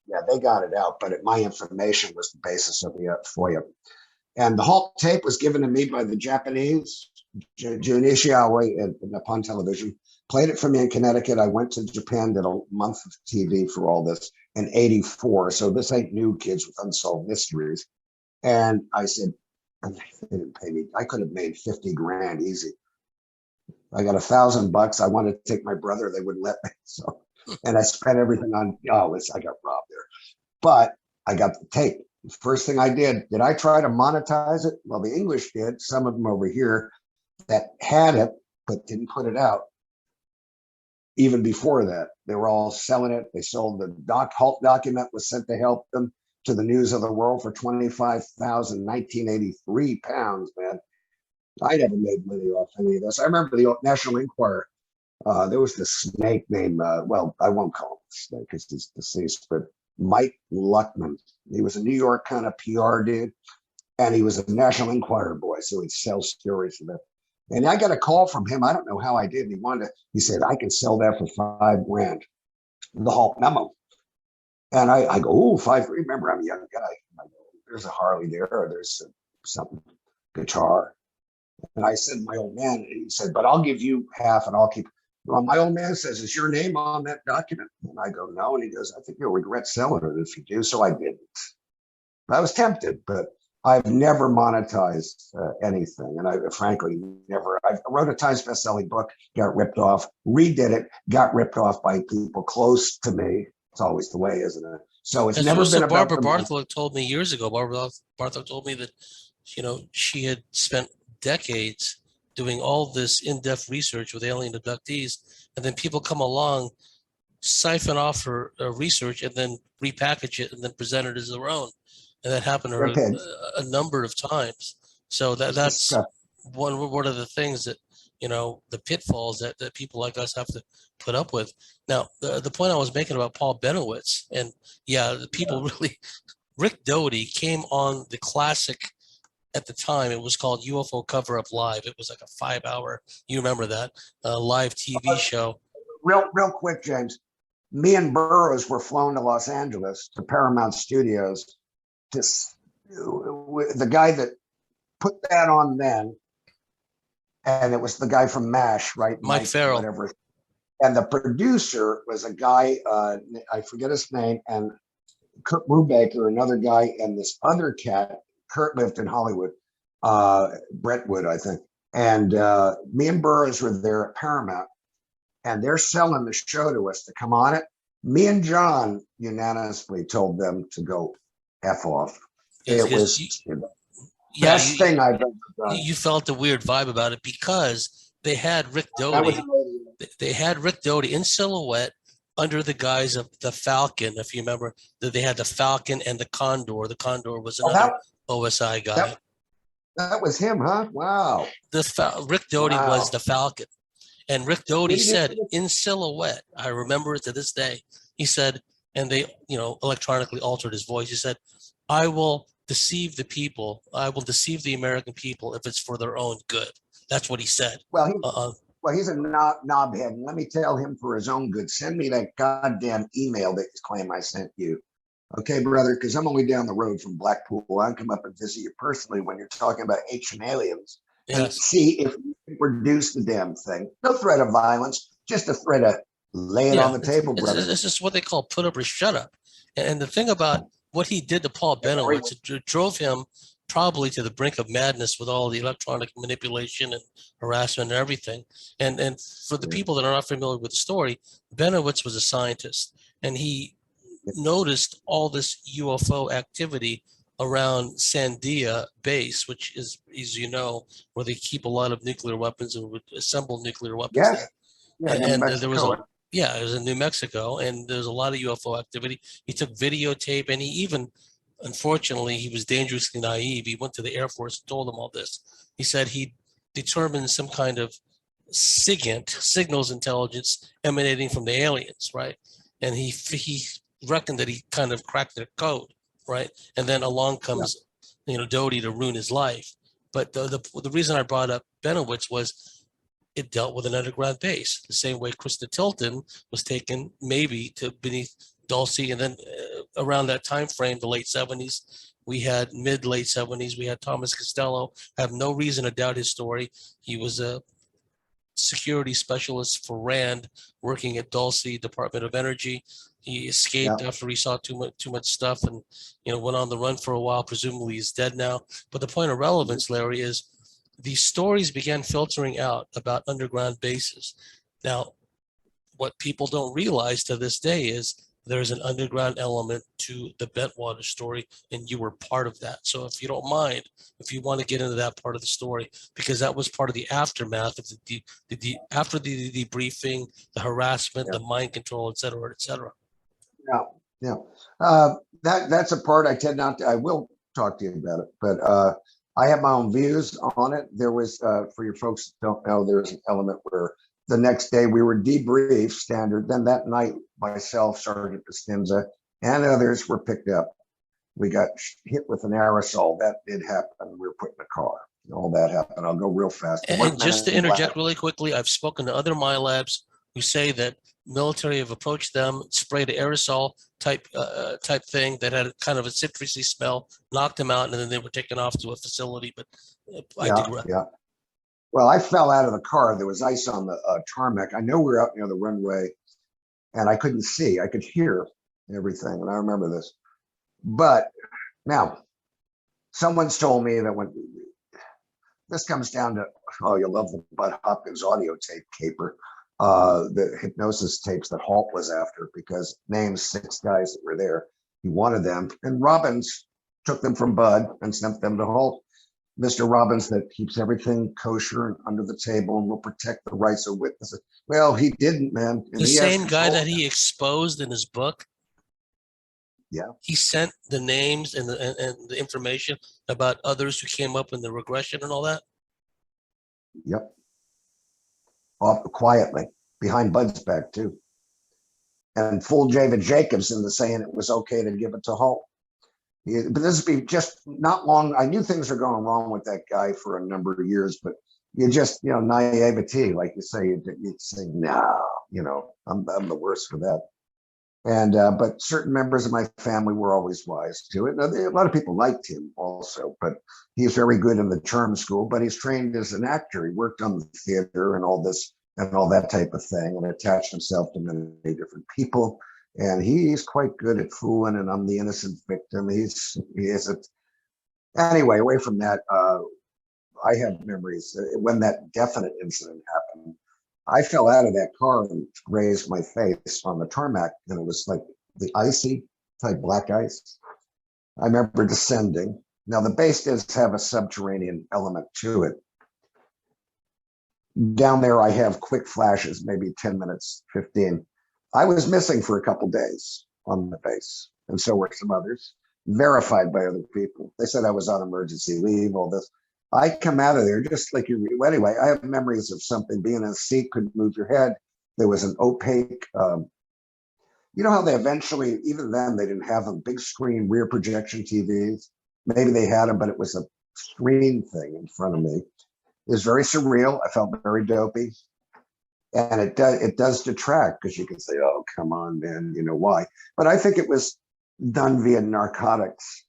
B: Yeah, they got it out, but my information was the basis of the FOIA. And the Halt tape was given to me by the Japanese, Junichi Aoi, upon television. Played it for me in Connecticut. I went to Japan, did a month of TV for all this in '84. So this ain't new, kids with unsolved mysteries. And I said, they didn't pay me. I could have made 50 grand easy. I got $1,000. I wanted to take my brother. They wouldn't let me. So, and I spent everything on, I got robbed there. But I got the tape. The first thing I did I try to monetize it? Well, the English did. Some of them over here that had it, but didn't put it out. Even before that, they were all selling it. They sold the Halt document was sent to help them to the News of the World for 25,000 1983 pounds, man. I never made money off any of this. I remember the National Enquirer. There was this snake named, well, I won't call him a snake because he's deceased, but Mike Luckman. He was a New York kind of PR dude, and he was a National Enquirer boy, so he'd sell stories for them. And I got a call from him. I don't know how I did. He said, I can sell that for $5 grand, the Halt memo. And I go, oh, $5. Remember, I'm a young guy. I go, there's a Harley there, or there's something, guitar. And I said, my old man, he said, but I'll give you half and I'll keep. Well, my old man says, is your name on that document? And I go, no. And he goes, I think you'll regret selling it if you do. So I didn't. I was tempted, but I've never monetized anything. And I frankly never, I wrote a Times best-selling book, got ripped off, redid it, got ripped off by people close to me. It's always the way, isn't it? So it's never been about
A: Barbara Bartholock told me years ago. Barbara Bartholock told me that, she had spent decades doing all this in-depth research with alien abductees, and then people come along, siphon off her research, and then repackage it and then present it as their own. And that happened to her a number of times. So that's one of the things that, the pitfalls that people like us have to put up with. Now, the point I was making about Paul Bennewitz, and the people really, Rick Doty came on the classic. At the time, it was called UFO Cover Up Live. It was like a 5-hour, you remember that, live TV show.
B: Real quick, James. Me and Burroughs were flown to Los Angeles to Paramount Studios. The guy that put that on then, and it was the guy from MASH, right?
A: Mike Farrell.
B: Whatever. And the producer was a guy, I forget his name, and Kurt Brubaker, another guy, and this other cat. Kurt lived in Hollywood, Brentwood, I think. And me and Burroughs were there at Paramount, and they're selling the show to us to come on it. Me and John unanimously told them to go F off. It was the best thing I've ever done.
A: You felt a weird vibe about it because they had Rick Doty. They had Rick Doty in silhouette under the guise of the Falcon. If you remember, that they had the Falcon and the Condor. The Condor was another OSI guy.
B: That was him, huh? Wow.
A: Rick Doty was the Falcon. And Rick Doty said in silhouette, I remember it to this day, he said, and they, electronically altered his voice. He said, I will deceive the people. I will deceive the American people if it's for their own good. That's what he said.
B: Well, he's a knobhead. And let me tell him for his own good, send me that goddamn email that you claim I sent you. Okay, brother, because I'm only down the road from Blackpool. I'll come up and visit you personally when you're talking about ancient aliens and see if you can reduce the damn thing. No threat of violence, just a threat of lay it on the table, brother.
A: This is what they call put up or shut up. And the thing about what he did to Paul Bennewitz, it drove him probably to the brink of madness with all the electronic manipulation and harassment and everything. And for the people that are not familiar with the story, Bennewitz was a scientist, and he noticed all this UFO activity around Sandia base, which is, as you know, where they keep a lot of nuclear weapons and would assemble nuclear weapons.
B: Yes.
A: And there was it was in New Mexico, and there's a lot of UFO activity. He took videotape, and he even, unfortunately, he was dangerously naive. He went to the Air Force and told them all this. He said he determined some kind of SIGINT, signals intelligence, emanating from the aliens, right? And he reckoned that he kind of cracked their code, right? And then along comes, Doty to ruin his life. But the reason I brought up Bennewitz was it dealt with an underground base, the same way Krista Tilton was taken maybe to beneath Dulce, and then around that time frame, the late 70s, we had mid-late 70s, we had Thomas Costello. I have no reason to doubt his story. He was a security specialist for Rand, working at Dulce Department of Energy. He escaped
B: Yeah.
A: after he saw too much stuff, and went on the run for a while. Presumably, he's dead now. But the point of relevance, Larry, is these stories began filtering out about underground bases. Now, what people don't realize to this day is there's an underground element to the Bentwater story, and you were part of that. So if you don't mind, if you want to get into that part of the story, because that was part of the aftermath of after the debriefing, the harassment,
B: Yeah.
A: the mind control, et cetera, et cetera.
B: Yeah, yeah. That's a part I tend not to. I will talk to you about it, but I have my own views on it. There was, for your folks that don't know, there's an element where the next day we were debriefed standard. Then that night, myself, Sergeant Costanza, and others were picked up. We got hit with an aerosol. That did happen. We were put in a car. All that happened. I'll go real fast.
A: And just to interject really quickly, I've spoken to other MILABs who say that military have approached them, sprayed an aerosol type thing that had kind of a citrusy smell, knocked them out, and then they were taken off to a facility. But I digress.
B: Yeah. Well, I fell out of the car. There was ice on the tarmac. I know we were out near the runway, and I couldn't see. I could hear everything, and I remember this. But now, someone's told me that when this comes down to, oh, you love the Bud Hopkins audio tape caper, the hypnosis tapes that Halt was after, because names 6 guys that were there. He wanted them, and Robbins took them from Bud and sent them to Halt. Mr. Robbins that keeps everything kosher and under the table and will protect the rights of witnesses. Well, he didn't, man. And
A: the same guy that he exposed in his book.
B: Yeah.
A: He sent the names and the information about others who came up in the regression and all that.
B: Yep. Off quietly behind Bud's back too. And fooled David Jacobs into saying it was okay to give it to Halt. But this would be just not long. I knew things were going wrong with that guy for a number of years, but you just, naivety, like you say, you'd say, no, I'm the worst for that. And, but certain members of my family were always wise to it. A lot of people liked him also, but he's very good in the charm school, but he's trained as an actor. He worked on the theater and all this and all that type of thing, and attached himself to many different people. And he's quite good at fooling, and I'm the innocent victim. He isn't. Anyway, away from that, I have memories when that definite incident happened. I fell out of that car and grazed my face on the tarmac, and it was like the icy type black ice. I remember descending. Now the base does have a subterranean element to it. Down there, I have quick flashes, maybe 10 minutes, 15. I was missing for a couple days on the base, and so were some others, verified by other people. They said I was on emergency leave, all this. I come out of there just like you. Anyway, I have memories of something being in a seat, couldn't move your head. There was an opaque, you know how they eventually, even then, they didn't have them, big screen rear projection TVs. Maybe they had them, but it was a screen thing in front of me. It was very surreal. I felt very dopey. And it does detract, because you can say, oh, come on, man, why? But I think it was done via narcotics.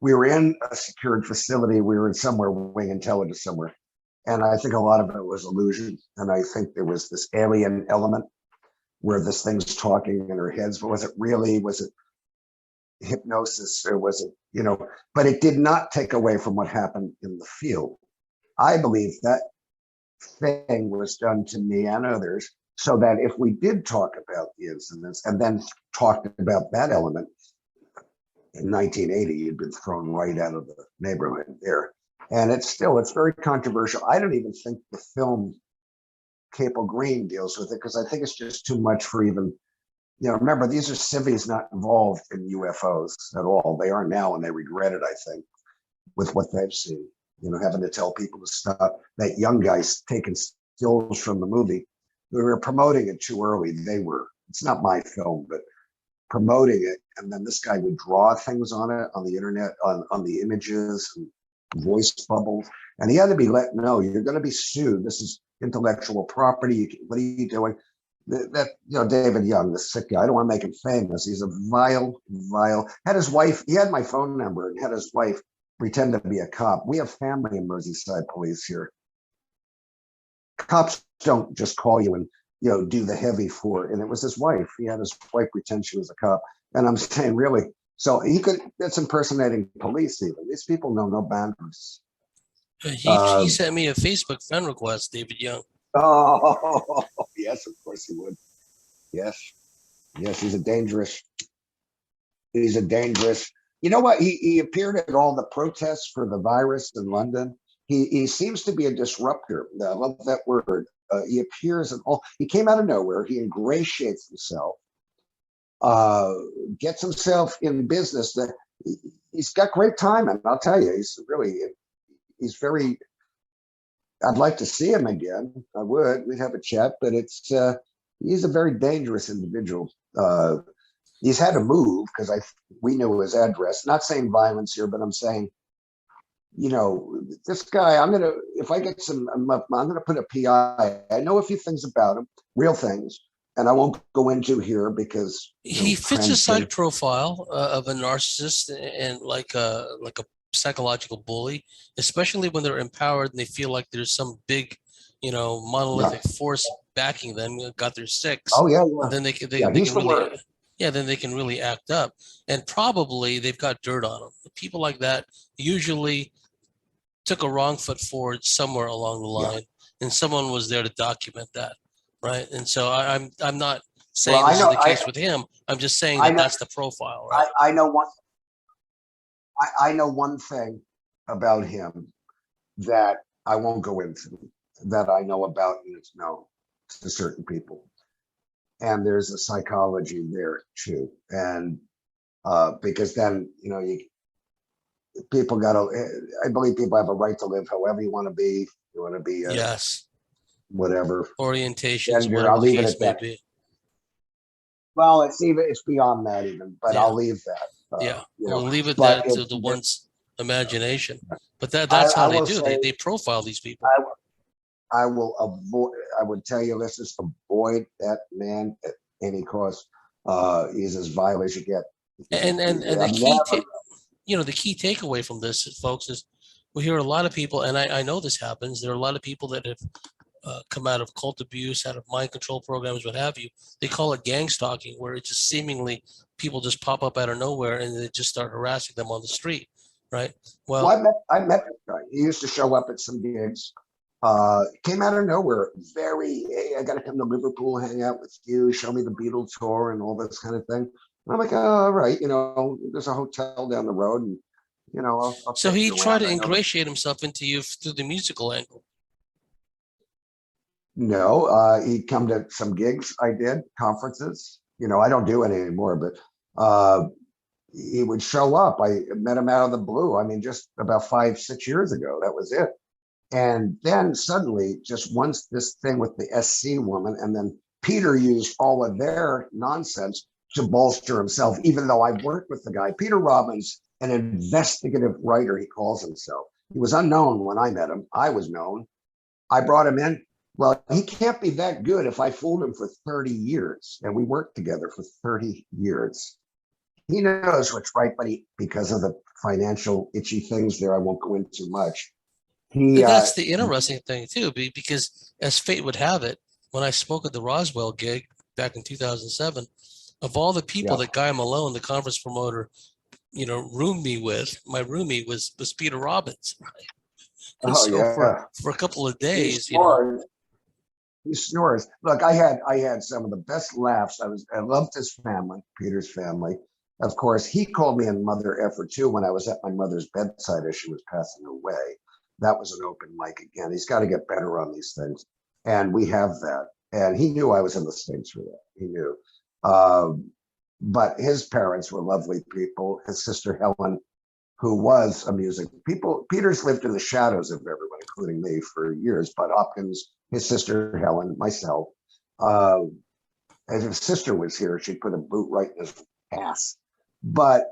B: We were in a secured facility. We were in somewhere, wing intelligence somewhere. And I think a lot of it was illusion. And I think there was this alien element where this thing's talking in our heads. But was it hypnosis, or was it, but it did not take away from what happened in the field. I believe that thing was done to me and others, so that if we did talk about the incidents and then talked about that element in 1980, you'd been thrown right out of the neighborhood there. And it's very controversial. I don't even think the film Capel Green deals with it, because I think it's just too much for even, remember, these are civvies not involved in UFOs at all. They are now, and they regret it, I think, with what they've seen. Having to tell people to stop. That young guy's taking stills from the movie. We were promoting it too early. It's not my film, but promoting it. And then this guy would draw things on it, on the internet, on the images, and voice bubbles. And he had to be let know, you're going to be sued. This is intellectual property. What are you doing? that David Young, the sick guy. I don't want to make him famous. He's a vile. Had his wife. He had my phone number and had his wife pretend to be a cop. We have family in Merseyside police here. Cops don't just call you and do the heavy for it. And it was his wife. He had his wife pretend she was a cop. And I'm saying, really? So that's impersonating police. Even these people know no boundaries.
A: He sent me a Facebook friend request, David Young.
B: Oh, yes, of course he would. Yes, he's a dangerous. You know what? He appeared at all the protests for the virus in London. He seems to be a disruptor. I love that word. He appears in all. He came out of nowhere. He ingratiates himself. Gets himself in business. That he's got great time, and I'll tell you, he's very. I'd like to see him again. I would. We'd have a chat, but he's a very dangerous individual. He's had to move because we knew his address. Not saying violence here, but I'm saying, this guy. If I get I'm gonna put a PI. I know a few things about him, real things, and I won't go into here because
A: he fits a psych profile of a narcissist and like a psychological bully, especially when they're empowered and they feel like there's some big, monolithic force backing them. Got their six.
B: Oh yeah.
A: And then they can then they can really act up. And probably they've got dirt on them. People like that usually took a wrong foot forward somewhere along the line, and someone was there to document that, right? And so I'm not saying this is the case with him. I'm just saying that's the profile, right?
B: I know one thing about him that I won't go into, that I know about, and it's known to certain people. And there's a psychology there too. And because then, people I believe people have a right to live however you want to be. You want to be
A: yes,
B: whatever
A: orientations,
B: gender,
A: whatever
B: I'll leave
A: the
B: it
A: case
B: at
A: may
B: that.
A: be.
B: Well, it's beyond that even, but I'll leave that.
A: We'll leave it that to the one's imagination. But that's how they do. They profile these people.
B: I would tell you, let's just avoid that man at any cost. He's as vile as you get.
A: And the key takeaway from this, folks, is we hear a lot of people, and I know this happens. There are a lot of people that have come out of cult abuse, out of mind control programs, what have you. They call it gang stalking, where it just seemingly people just pop up out of nowhere and they just start harassing them on the street, right?
B: Well, I met this guy. He used to show up at some gigs. Came out of nowhere. Hey, I got to come to Liverpool, hang out with you, show me the Beatles tour and all this kind of thing. And I'm like, all right, there's a hotel down the road, and I'll
A: so he tried to ingratiate himself into you through the musical angle.
B: No, he'd come to some gigs I did, conferences. I don't do it anymore, but he would show up. I met him out of the blue. I mean, just about 5-6 years ago. That was it. And then suddenly, just once this thing with the SC woman, and then Peter used all of their nonsense to bolster himself, even though I worked with the guy. Peter Robbins, an investigative writer, he calls himself. He was unknown when I met him. I was known. I brought him in. Well, he can't be that good if I fooled him for 30 years. And we worked together for 30 years. He knows what's right, but because of the financial itchy things there, I won't go into much.
A: That's the interesting thing too, because as fate would have it, when I spoke at the Roswell gig back in 2007, of all the people that Guy Malone, the conference promoter, roomed me with, my roomie was Peter Robbins. Right? For a couple of days,
B: he snores. Look, I had some of the best laughs. I loved his family, Peter's family. Of course, he called me a mother effer too when I was at my mother's bedside as she was passing away. That was an open mic again. He's got to get better on these things. And we have that. And he knew I was in the States for that. He knew. But his parents were lovely people. His sister, Helen, who was a music people. Peter's lived in the shadows of everyone, including me, for years. Bud Hopkins, his sister, Helen, myself. As his sister was here, she'd put a boot right in his ass. But,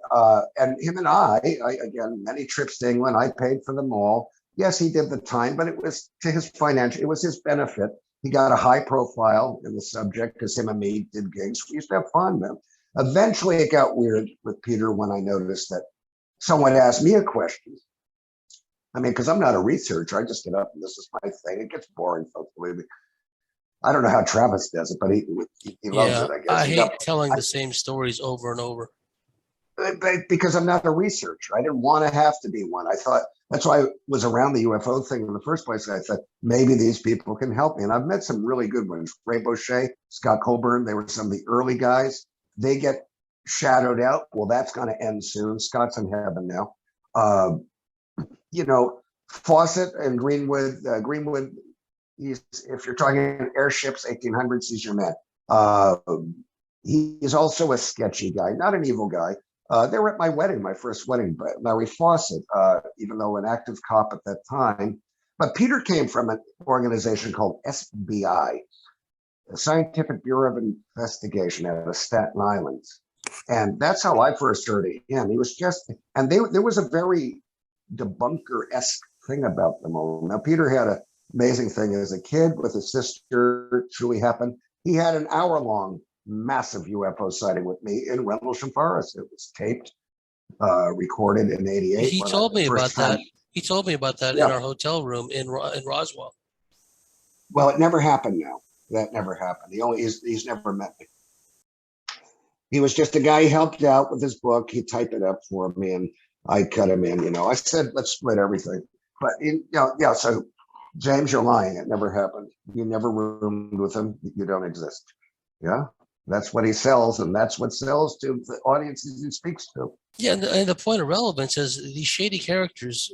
B: and him and I, again, many trips to England, I paid for them all. Yes, he did the time, but it was to his financial, it was his benefit. He got a high profile in the subject because him and me did gigs. We used to have fun, man. Eventually, it got weird with Peter when I noticed that someone asked me a question. I mean, because I'm not a researcher, I just get up and this is my thing. It gets boring, folks, believe me. I don't know how Travis does it, but he loves
A: Yeah,
B: it, I
A: I
B: guess.
A: hate telling the same stories over and over.
B: Because I'm not a researcher. I didn't want to have to be one. I thought that's why I was around the UFO thing in the first place. I thought maybe these people can help me. And I've met some really good ones. Ray Boucher, Scott Colburn, they were some of the early guys. They get shadowed out. Well, that's going to end soon. Scott's in heaven now. You know, Fawcett and Greenwood, if you're talking airships, 1800s, he's your man. He is also a sketchy guy, not an evil guy. They were at my wedding, my first wedding, but Larry Fawcett, even though an active cop at that time. But Peter came from an organization called SBI, the Scientific Bureau of Investigation out of Staten Island. And that's how I first heard of him. He was just, and there was a very debunker-esque thing about them all. Now, Peter had an amazing thing as a kid with his sister, truly happened. He had an hour-long massive UFO sighting with me in Rendlesham Forest. It was taped, recorded in '88.
A: He told me about that. He told me about that in
B: Yeah.
A: our hotel room in Roswell.
B: Well, it never happened now. That never happened. He's never met me. He was just a guy. He helped out with his book. He'd type it up for me and I'd cut him in. You know, I said, let's split everything. But, yeah, so James, you're lying. It never happened. You never roomed with him. You don't exist. Yeah. That's what he sells, and that's what sells to the audiences he speaks to.
A: Yeah, and the point of relevance is these shady characters,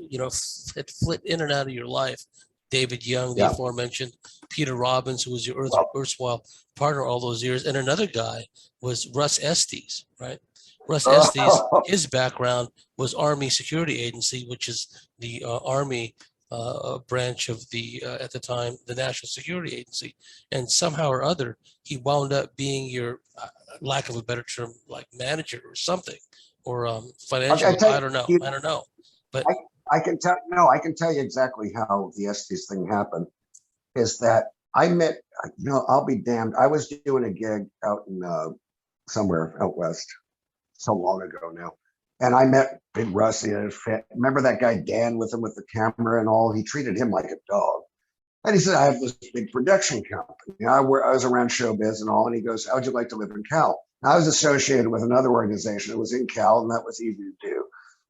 A: that flit in and out of your life. David Young, the aforementioned, Peter Robbins, who was your erstwhile partner all those years, and another guy was Russ Estes, right? Russ Estes, his background was Army Security Agency, which is the Army branch of the, at the time, the National Security Agency. And somehow or other, he wound up being your, lack of a better term, like manager or something, or financial, I don't know. But
B: I can tell you exactly how the Estes thing happened. Is that I met, I'll be damned. I was doing a gig out in somewhere out west so long ago now. And I met Big Rusty and fit. Remember that guy Dan with him with the camera and all? He treated him like a dog. And he said, I have this big production company. I was around showbiz and all. And he goes, how'd you like to live in Cal? And I was associated with another organization that was in Cal, and that was easy to do.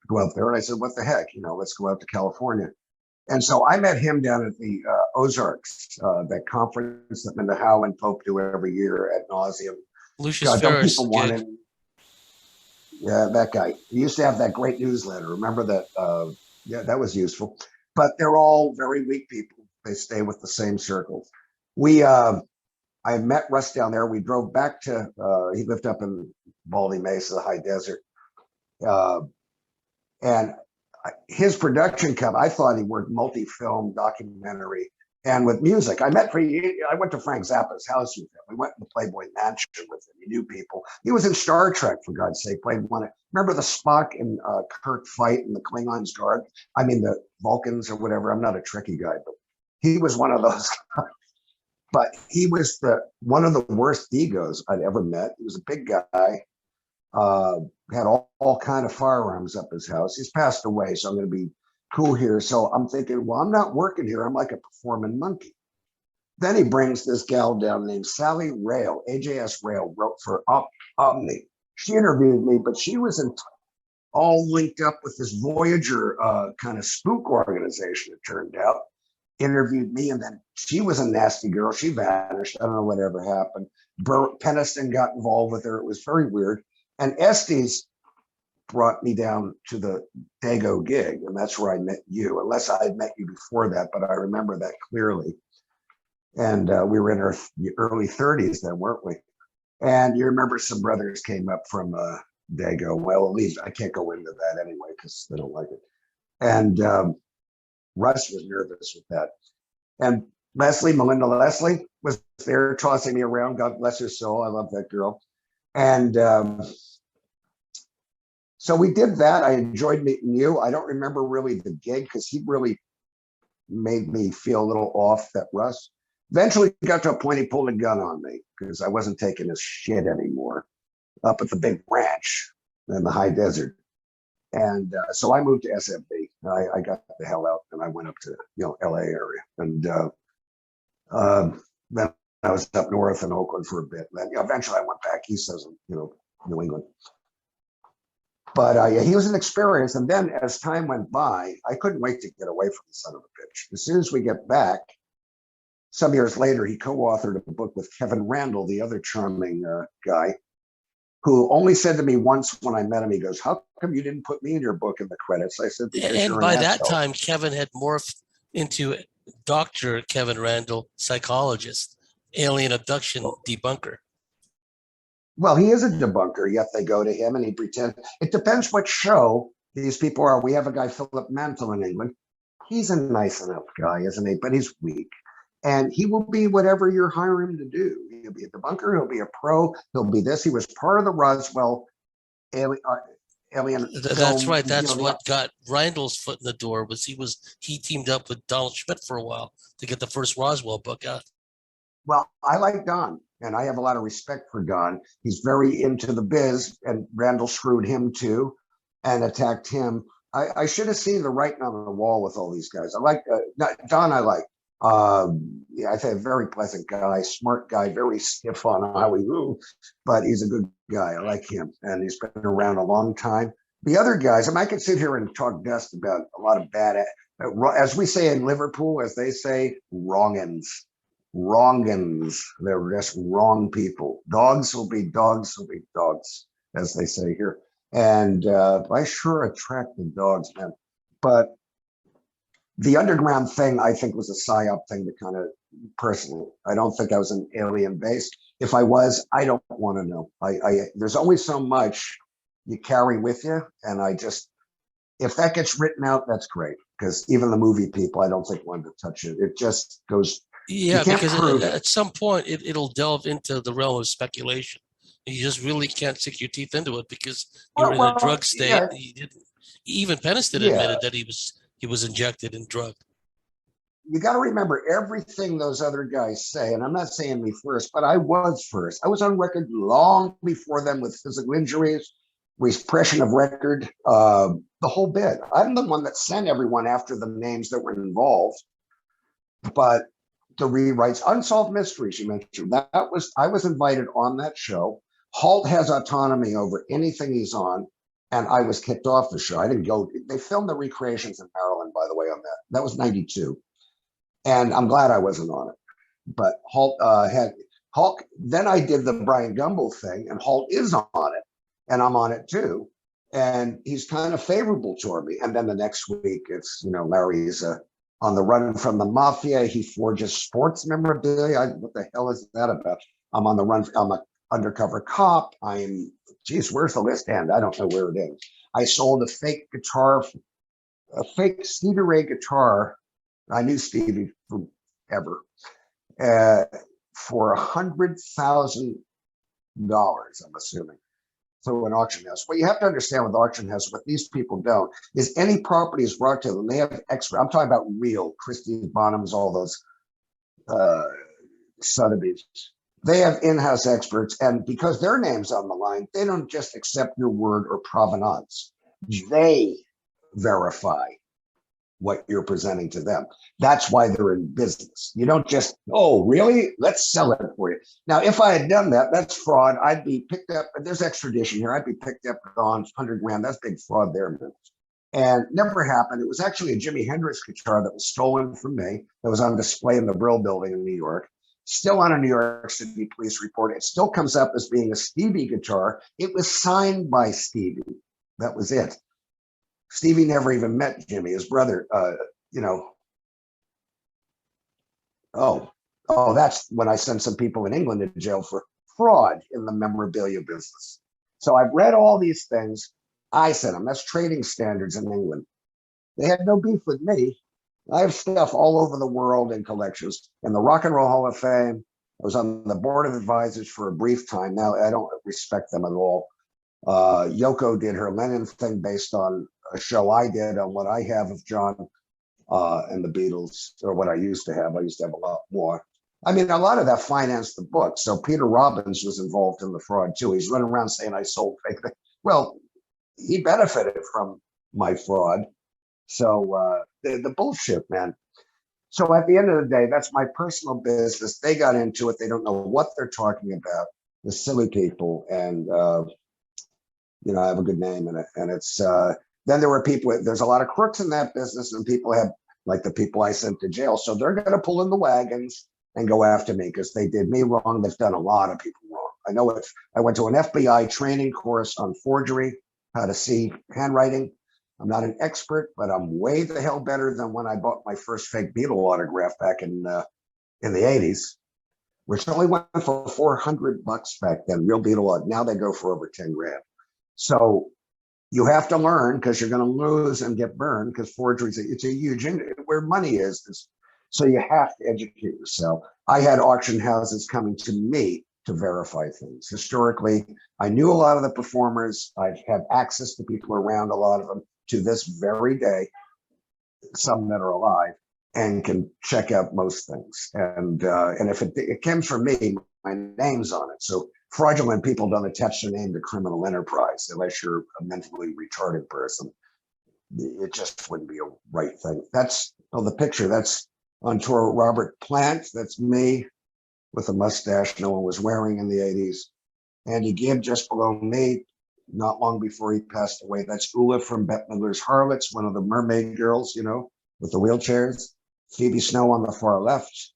B: Go out there. And I said, what the heck? Let's go out to California. And so I met him down at the Ozarks, that conference that Linda Howe and Pope do every year ad nauseum.
A: Lucius Ferris.
B: Yeah, that guy. He used to have that great newsletter. Remember that? Yeah, that was useful. But they're all very weak people. They stay with the same circles. I met Russ down there. We drove back to, he lived up in Baldy Mesa, the high desert. And his production company, I thought he worked multi-film documentary and with music. I went to Frank Zappa's house with him. We went to the Playboy Mansion with him. He knew people. He was in Star Trek, for God's sake. Played one. Remember the Spock and Kirk fight in the Klingons guard? I mean, the Vulcans or whatever. I'm not a tricky guy, but he was one of those. But he was one of the worst egos I'd ever met. He was a big guy. Had all kind of firearms up his house. He's passed away, so I'm going to be cool here. So I'm thinking, well, I'm not working here. I'm like a performing monkey. Then he brings this gal down named Sally Rail, AJS Rail, wrote for Omni. She interviewed me, but she was all linked up with this Voyager kind of spook organization, it turned out. Interviewed me, and then she was a nasty girl. She vanished. I don't know whatever happened. Peniston got involved with her. It was very weird. And Estes brought me down to the Dago gig, and that's where I met you, unless I had met you before that, but I remember that clearly. And we were in our early 30s then, weren't we? And you remember some brothers came up from Dago. Well, at least I can't go into that anyway, because they don't like it. And Russ was nervous with that. And Melinda Leslie was there tossing me around. God bless her soul. I love that girl. And so we did that. I enjoyed meeting you. I don't remember really the gig because he really made me feel a little off, that Russ. Eventually got to a point he pulled a gun on me because I wasn't taking his shit anymore up at the big ranch in the high desert. And so I moved to SFB. I got the hell out and I went up to, LA area. And then I was up north in Oakland for a bit. Then eventually I went back east as New England. But he was an experience. And then as time went by, I couldn't wait to get away from the son of a bitch. As soon as we get back, some years later, he co-authored a book with Kevin Randall, the other charming guy, who only said to me once when I met him, he goes, "How come you didn't put me in your book in the credits?" I said, "Because
A: And
B: you're
A: by
B: an
A: that
B: asshole."
A: time, Kevin had morphed into Dr. Kevin Randall, psychologist, alien abduction debunker.
B: Well, he is a debunker, yet they go to him and he pretends. It depends what show these people are. We have a guy, Philip Mantle, in England. He's a nice enough guy, isn't he? But he's weak. And he will be whatever you're hiring him to do. He'll be a debunker. He'll be a pro. He'll be this. He was part of the Roswell alien
A: That's
B: film.
A: right. That's what got Randall's foot in the door. He teamed up with Donald Schmidt for a while to get the first Roswell book out.
B: Well, I like Don, and I have a lot of respect for Don. He's very into the biz, and Randall screwed him too, and attacked him. I should have seen the writing on the wall with all these guys. I like Don. I like. I think a very pleasant guy, smart guy, very stiff on how he moves, but he's a good guy. I like him, and he's been around a long time. The other guys, I could sit here and talk dust about a lot of bad, as we say in Liverpool, as they say, wrongins. They're just wrong people. Dogs will be dogs, as they say here. And I sure attract the dogs, man. But the underground thing, I think, was a psyop thing to kind of personally. I don't think I was an alien base. If I was, I don't want to know. There's only so much you carry with you. And if that gets written out, that's great. Because even the movie people, I don't think wanted to touch it. It just goes.
A: Yeah, because at some point it'll delve into the realm of speculation. You just really can't stick your teeth into it because you're in a drug state. Yeah. Even Peniston admitted that he was injected and drugged.
B: You got to remember everything those other guys say, and I'm not saying me first, but I was first. I was on record long before them with physical injuries, repression of record, the whole bit. I'm the one that sent everyone after the names that were involved, but the rewrites, Unsolved Mysteries, you mentioned, I was invited on that show. Halt has autonomy over anything he's on, and I was kicked off the show. I didn't go. They filmed the recreations in Maryland, by the way, on that. That was 92. And I'm glad I wasn't on it. But Halt then I did the Brian Gumbel thing, and Halt is on it, and I'm on it too. And he's kind of favorable toward me. And then the next week, it's, Larry's on the run from the mafia. He forges sports memorabilia. What the hell is that about? I'm on the run. I'm an undercover cop. Where's the list end? I don't know where it is. I sold a fake guitar, a fake Stevie Ray guitar. I knew Stevie forever, for $100,000, I'm assuming, through an auction house. What you have to understand with auction house, what these people don't, is any property is brought to them. They have expert. I'm talking about real Christie Bonhams, all those Sotheby's. They have in-house experts, and because their name's on the line, they don't just accept your word or provenance. They verify what you're presenting to them. That's why they're in business. You don't just, oh, really? Let's sell it for you. Now, if I had done that, that's fraud. I'd be picked up. There's extradition here. I'd be picked up on 100 grand. That's big fraud there, man. And never happened. It was actually a Jimi Hendrix guitar that was stolen from me. That was on display in the Brill Building in New York. Still on a New York City police report. It still comes up as being a Stevie guitar. It was signed by Stevie. That was it. Stevie never even met Jimmy, his brother. That's when I sent some people in England to jail for fraud in the memorabilia business. So I've read all these things. I sent them. That's trading standards in England. They had no beef with me. I have stuff all over the world in collections. In the Rock and Roll Hall of Fame, I was on the board of advisors for a brief time. Now I don't respect them at all. Yoko did her Lennon thing based on a show I did on what I have of John and the Beatles, or what I used to have. I used to have a lot more. I mean, a lot of that financed the book. So Peter Robbins was involved in the fraud too. He's running around saying I sold fake things. Well, he benefited from my fraud. So the bullshit, man. So at the end of the day, that's my personal business. They got into it. They don't know what they're talking about. The silly people, and I have a good name in it. And it's then there were people. There's a lot of crooks in that business, and people have like the people I sent to jail. So they're going to pull in the wagons and go after me because they did me wrong. They've done a lot of people wrong. I know it. I went to an FBI training course on forgery, how to see handwriting. I'm not an expert, but I'm way the hell better than when I bought my first fake Beatle autograph back in the 80s, which only went for $400 back then. Real Beatle, now they go for over 10 grand. So you have to learn because you're going to lose and get burned because forgery it's a huge where money is. So you have to educate yourself. I had auction houses coming to me to verify things. Historically, I knew a lot of the performers. I've had access to people around, a lot of them to this very day, some that are alive, and can check out most things. And if it comes from me, my name's on it. So fraudulent people don't attach their name to criminal enterprise unless you're a mentally retarded person. It just wouldn't be a right thing. That's the picture. That's on tour Robert Plant. That's me with a mustache no one was wearing in the 80s. Andy Gibb just below me, not long before he passed away. That's Ula from Bette Midler's Harlots, one of the mermaid girls, with the wheelchairs. Phoebe Snow on the far left.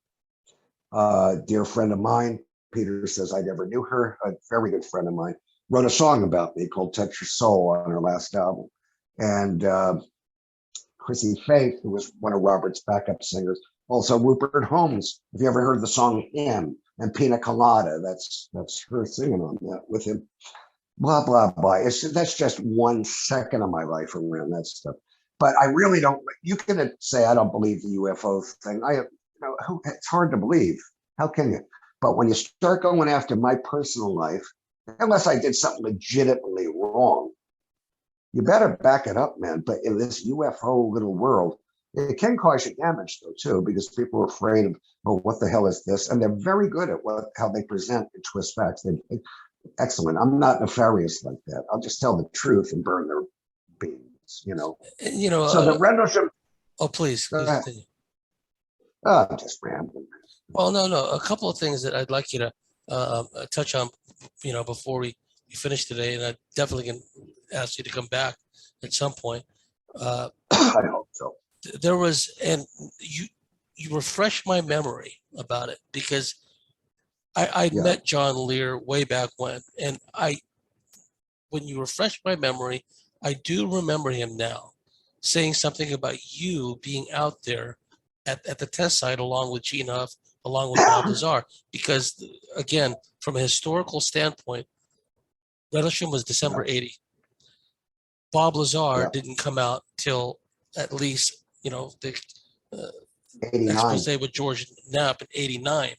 B: Dear friend of mine, Peter says I never knew her. A very good friend of mine wrote a song about me called Touch Your Soul on her last album. And Chrissy Faith, who was one of Robert's backup singers. Also Rupert Holmes. Have you ever heard the song Him? And Pina Colada, that's her singing on that with him. Blah, blah, blah. That's just 1 second of my life around that stuff. But I really don't, you can say I don't believe the UFO thing. It's hard to believe. How can you? But when you start going after my personal life, unless I did something legitimately wrong, you better back it up, man. But in this UFO little world, it can cause you damage though, too, because people are afraid of, what the hell is this? And they're very good at how they present and twist facts. They're excellent. I'm not nefarious like that. I'll just tell the truth and burn their beans, So the Rendlesham.
A: Oh, please continue.
B: I'm just rambling.
A: Well, no. A couple of things that I'd like you to touch on, before we finish today, and I definitely can ask you to come back at some point.
B: I hope so.
A: There was, and you refresh my memory about it because I met John Lear way back when, and when you refresh my memory, I do remember him now saying something about you being out there at the test site along with Gene Huff, along with Bob Lazar, because again, from a historical standpoint, Rendlesham was December 80. Bob Lazar didn't come out till at least, the
B: 89.
A: expose with George Knapp in 89.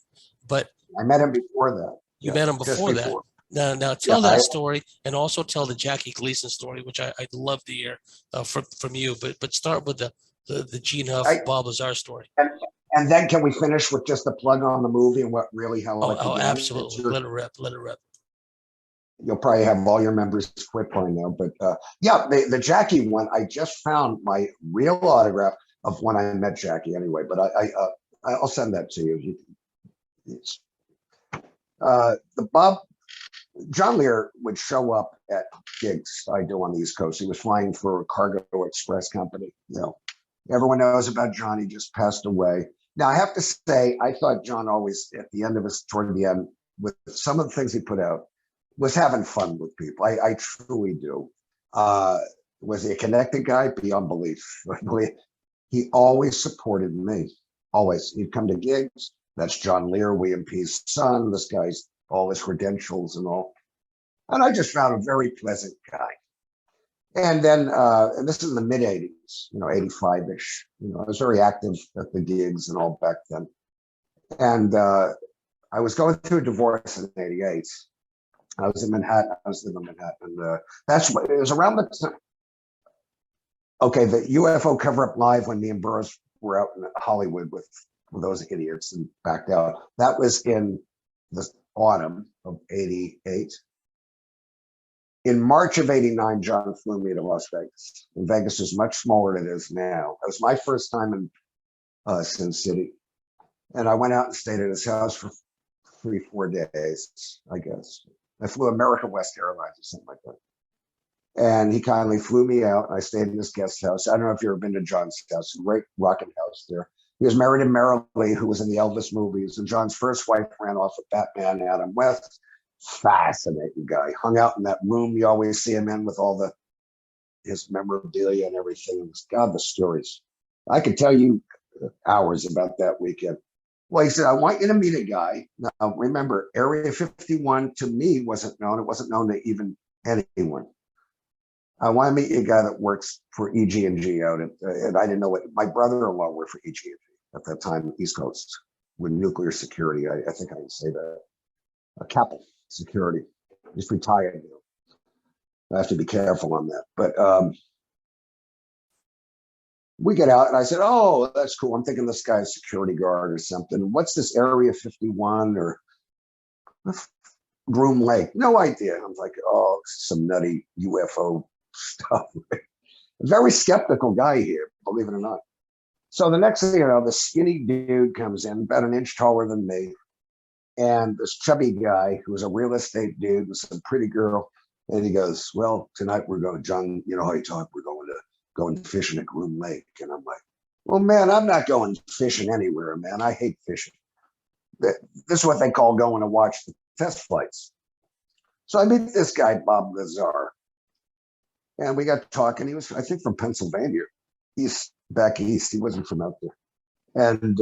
A: But
B: I met him before that.
A: You met him before that. Now tell that story, and also tell the Jackie Gleason story, which I'd love to hear from you. But start with the Gene Huff, Bob Lazar story.
B: And then can we finish with just a plug on the movie and how it began?
A: Absolutely. Let it rip.
B: You'll probably have all your members quit by now, but the Jackie one, I just found my real autograph of when I met Jackie anyway, but I'll send that to you. John Lear would show up at gigs I do on the East Coast. He was flying for a cargo express company. Everyone knows about John. He just passed away. Now I have to say, I thought John always, at the end of his, toward the end, with some of the things he put out, was having fun with people. I truly do. Was he a connected guy? Beyond belief. He always supported me. Always. He'd come to gigs. That's John Lear, William P.'s son. This guy's all his credentials and all. And I just found a very pleasant guy. And then, and this is in the mid 80s, 85-ish. I was very active at the gigs and all back then. And I was going through a divorce in 88. I was in Manhattan. And that's what it was around the time. Okay, the UFO cover-up live when me and Burroughs were out in Hollywood with those idiots and backed out. That was in the autumn of '88. In March of '89, John flew me to Las Vegas. And Vegas is much smaller than it is now. It was my first time in Sin City. And I went out and stayed at his house for 3-4 days, I guess. I flew American West Airlines or something like that. And he kindly flew me out. I stayed in his guest house. I don't know if you've ever been to John's house, a great rocking house there. He was married to Mara Lee, who was in the Elvis movies. And John's first wife ran off with Batman, Adam West. Fascinating guy. Hung out in that room you always see him in with all his memorabilia and everything. God, the stories. I could tell you hours about that weekend. Well, he said, I want you to meet a guy. Now, remember, Area 51 to me wasn't known. It wasn't known to even anyone. I want to meet a guy that works for EG&G out and I didn't know what my brother-in-law worked for EG&G at that time, East Coast, with nuclear security. I think I can say that. Capel security. He's retired now. I have to be careful on that. But we get out and I said, oh, that's cool. I'm thinking this guy's a security guard or something. What's this Area 51 or Groom Lake? No idea. I'm like, oh, some nutty UFO stuff. Very skeptical guy here, believe it or not. So the next thing you know, the skinny dude comes in, about an inch taller than me. And this chubby guy who was a real estate dude with some pretty girl. And he goes, well, tonight we're going, John, you know how you talk, we're going fishing at Groom Lake. And I'm like, well, man, I'm not going fishing anywhere, man. I hate fishing. This is what they call going to watch the test flights. So I meet this guy, Bob Lazar. And we got talking. He was, I think, from Pennsylvania. He's back east. He wasn't from out there. And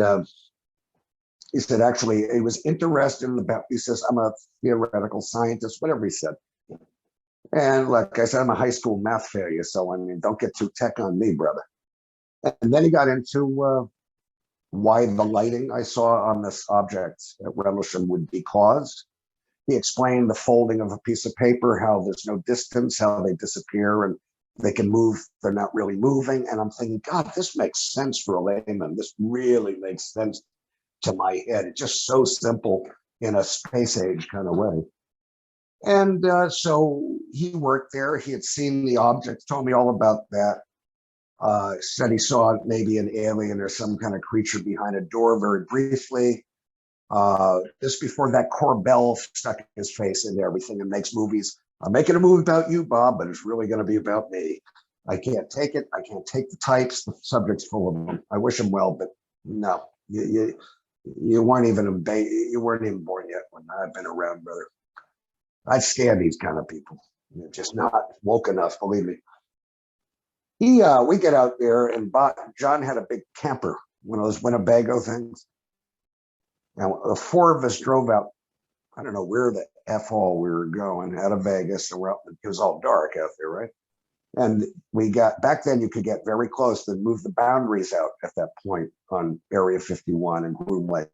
B: he said, actually, he was interested in he says, I'm a theoretical scientist, whatever he said. And like I said, I'm a high school math failure. So, I mean, don't get too tech on me, brother. And then he got into why the lighting I saw on this object at Rendlesham would be caused. He explained the folding of a piece of paper, how there's no distance, how they disappear and they can move. They're not really moving. And I'm thinking, God, this makes sense for a layman. This really makes sense to my head. It's just so simple in a space age kind of way. And so he worked there. He had seen the object, told me all about that. Said he saw maybe an alien or some kind of creature behind a door very briefly. Just before that Corbell stuck his face into everything and makes movies. I'm making a movie about you, Bob, but it's really going to be about me. I can't take it. I can't take the types. The subject's full of them. I wish him well, but no, you weren't even you weren't even born yet when I've been around, brother. I stand these kind of people. They're just not woke enough, believe me. We get out there and John had a big camper, one of those Winnebago things. And the four of us drove out. I don't know where the F all we were going, out of Vegas. And it was all dark out there, right? And we got, back then you could get very close and move the boundaries out at that point on Area 51 and Groom Lake.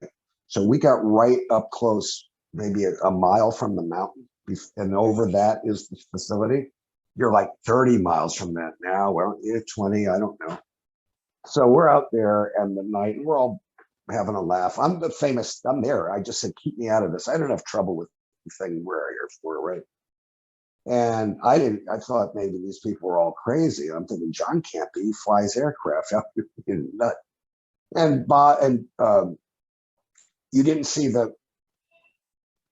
B: So we got right up close, maybe a mile from the mountain. And over that is the facility. You're like 30 miles from that now, aren't you? 20, I don't know. So we're out there and the night, we're all having a laugh. I'm there. I just said, keep me out of this. I don't have trouble with the thing we're here for, right? And I thought maybe these people were all crazy. I'm thinking, John can't be, he flies aircraft. Nut. And you didn't see the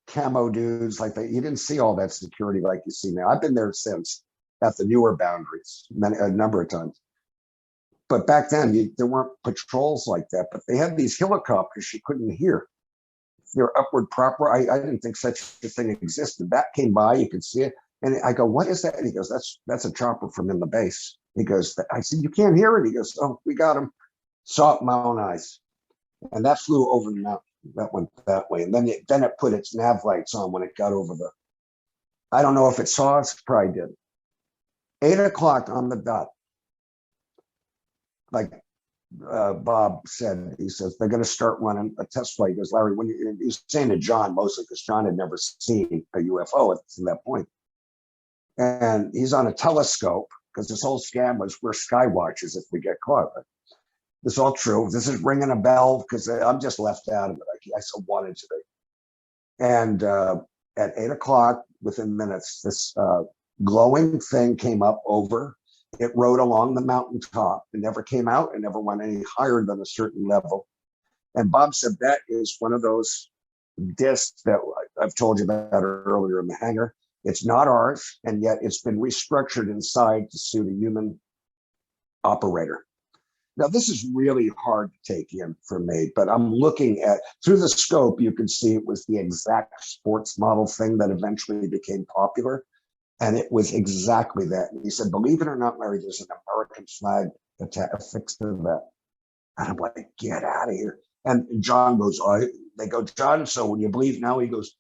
B: camo dudes like that. You didn't see all that security like you see now. I've been there since at the newer boundaries a number of times. But back then, there weren't patrols like that, but they had these helicopters you couldn't hear. They're upward proper. I didn't think such a thing existed. That came by, you could see it. And I go, what is that? And he goes, that's a chopper from in the base. He goes, I said, you can't hear it. He goes, oh, we got him. Saw it with my own eyes. And that flew over the mountain. That went that way. And then it put its nav lights on when it got over I don't know if it saw us, probably did. 8 o'clock on the dot. Like Bob said, he says, they're going to start running a test flight. He goes, Larry, he's saying to John mostly because John had never seen a UFO at that point. And he's on a telescope because this whole scam was we're sky watchers if we get caught. This is all true. This is ringing a bell because I'm just left out of it. I so wanted to be. And at 8 o'clock, within minutes, this glowing thing came up over. It rode along the mountaintop. It never came out. It never went any higher than a certain level. And Bob said that is one of those discs that I've told you about earlier in the hangar. It's not ours, and yet it's been restructured inside to suit a human operator. Now, this is really hard to take in for me, but I'm looking at, through the scope, you can see it was the exact sports model thing that eventually became popular. And it was exactly that. And he said, believe it or not, Larry, there's an American flag affixed to that. And I'm like, get out of here. And John goes, they go, John, so when you believe now, he goes,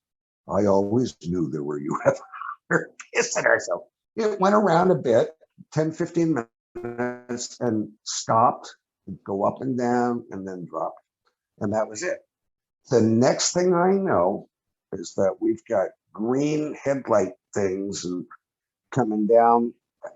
B: I always knew there were UFOs. We're pissing ourselves. It went around a bit, 10, 15 minutes, and stopped, go up and down, and then dropped. And that was it. The next thing I know is that we've got green headlight things and coming down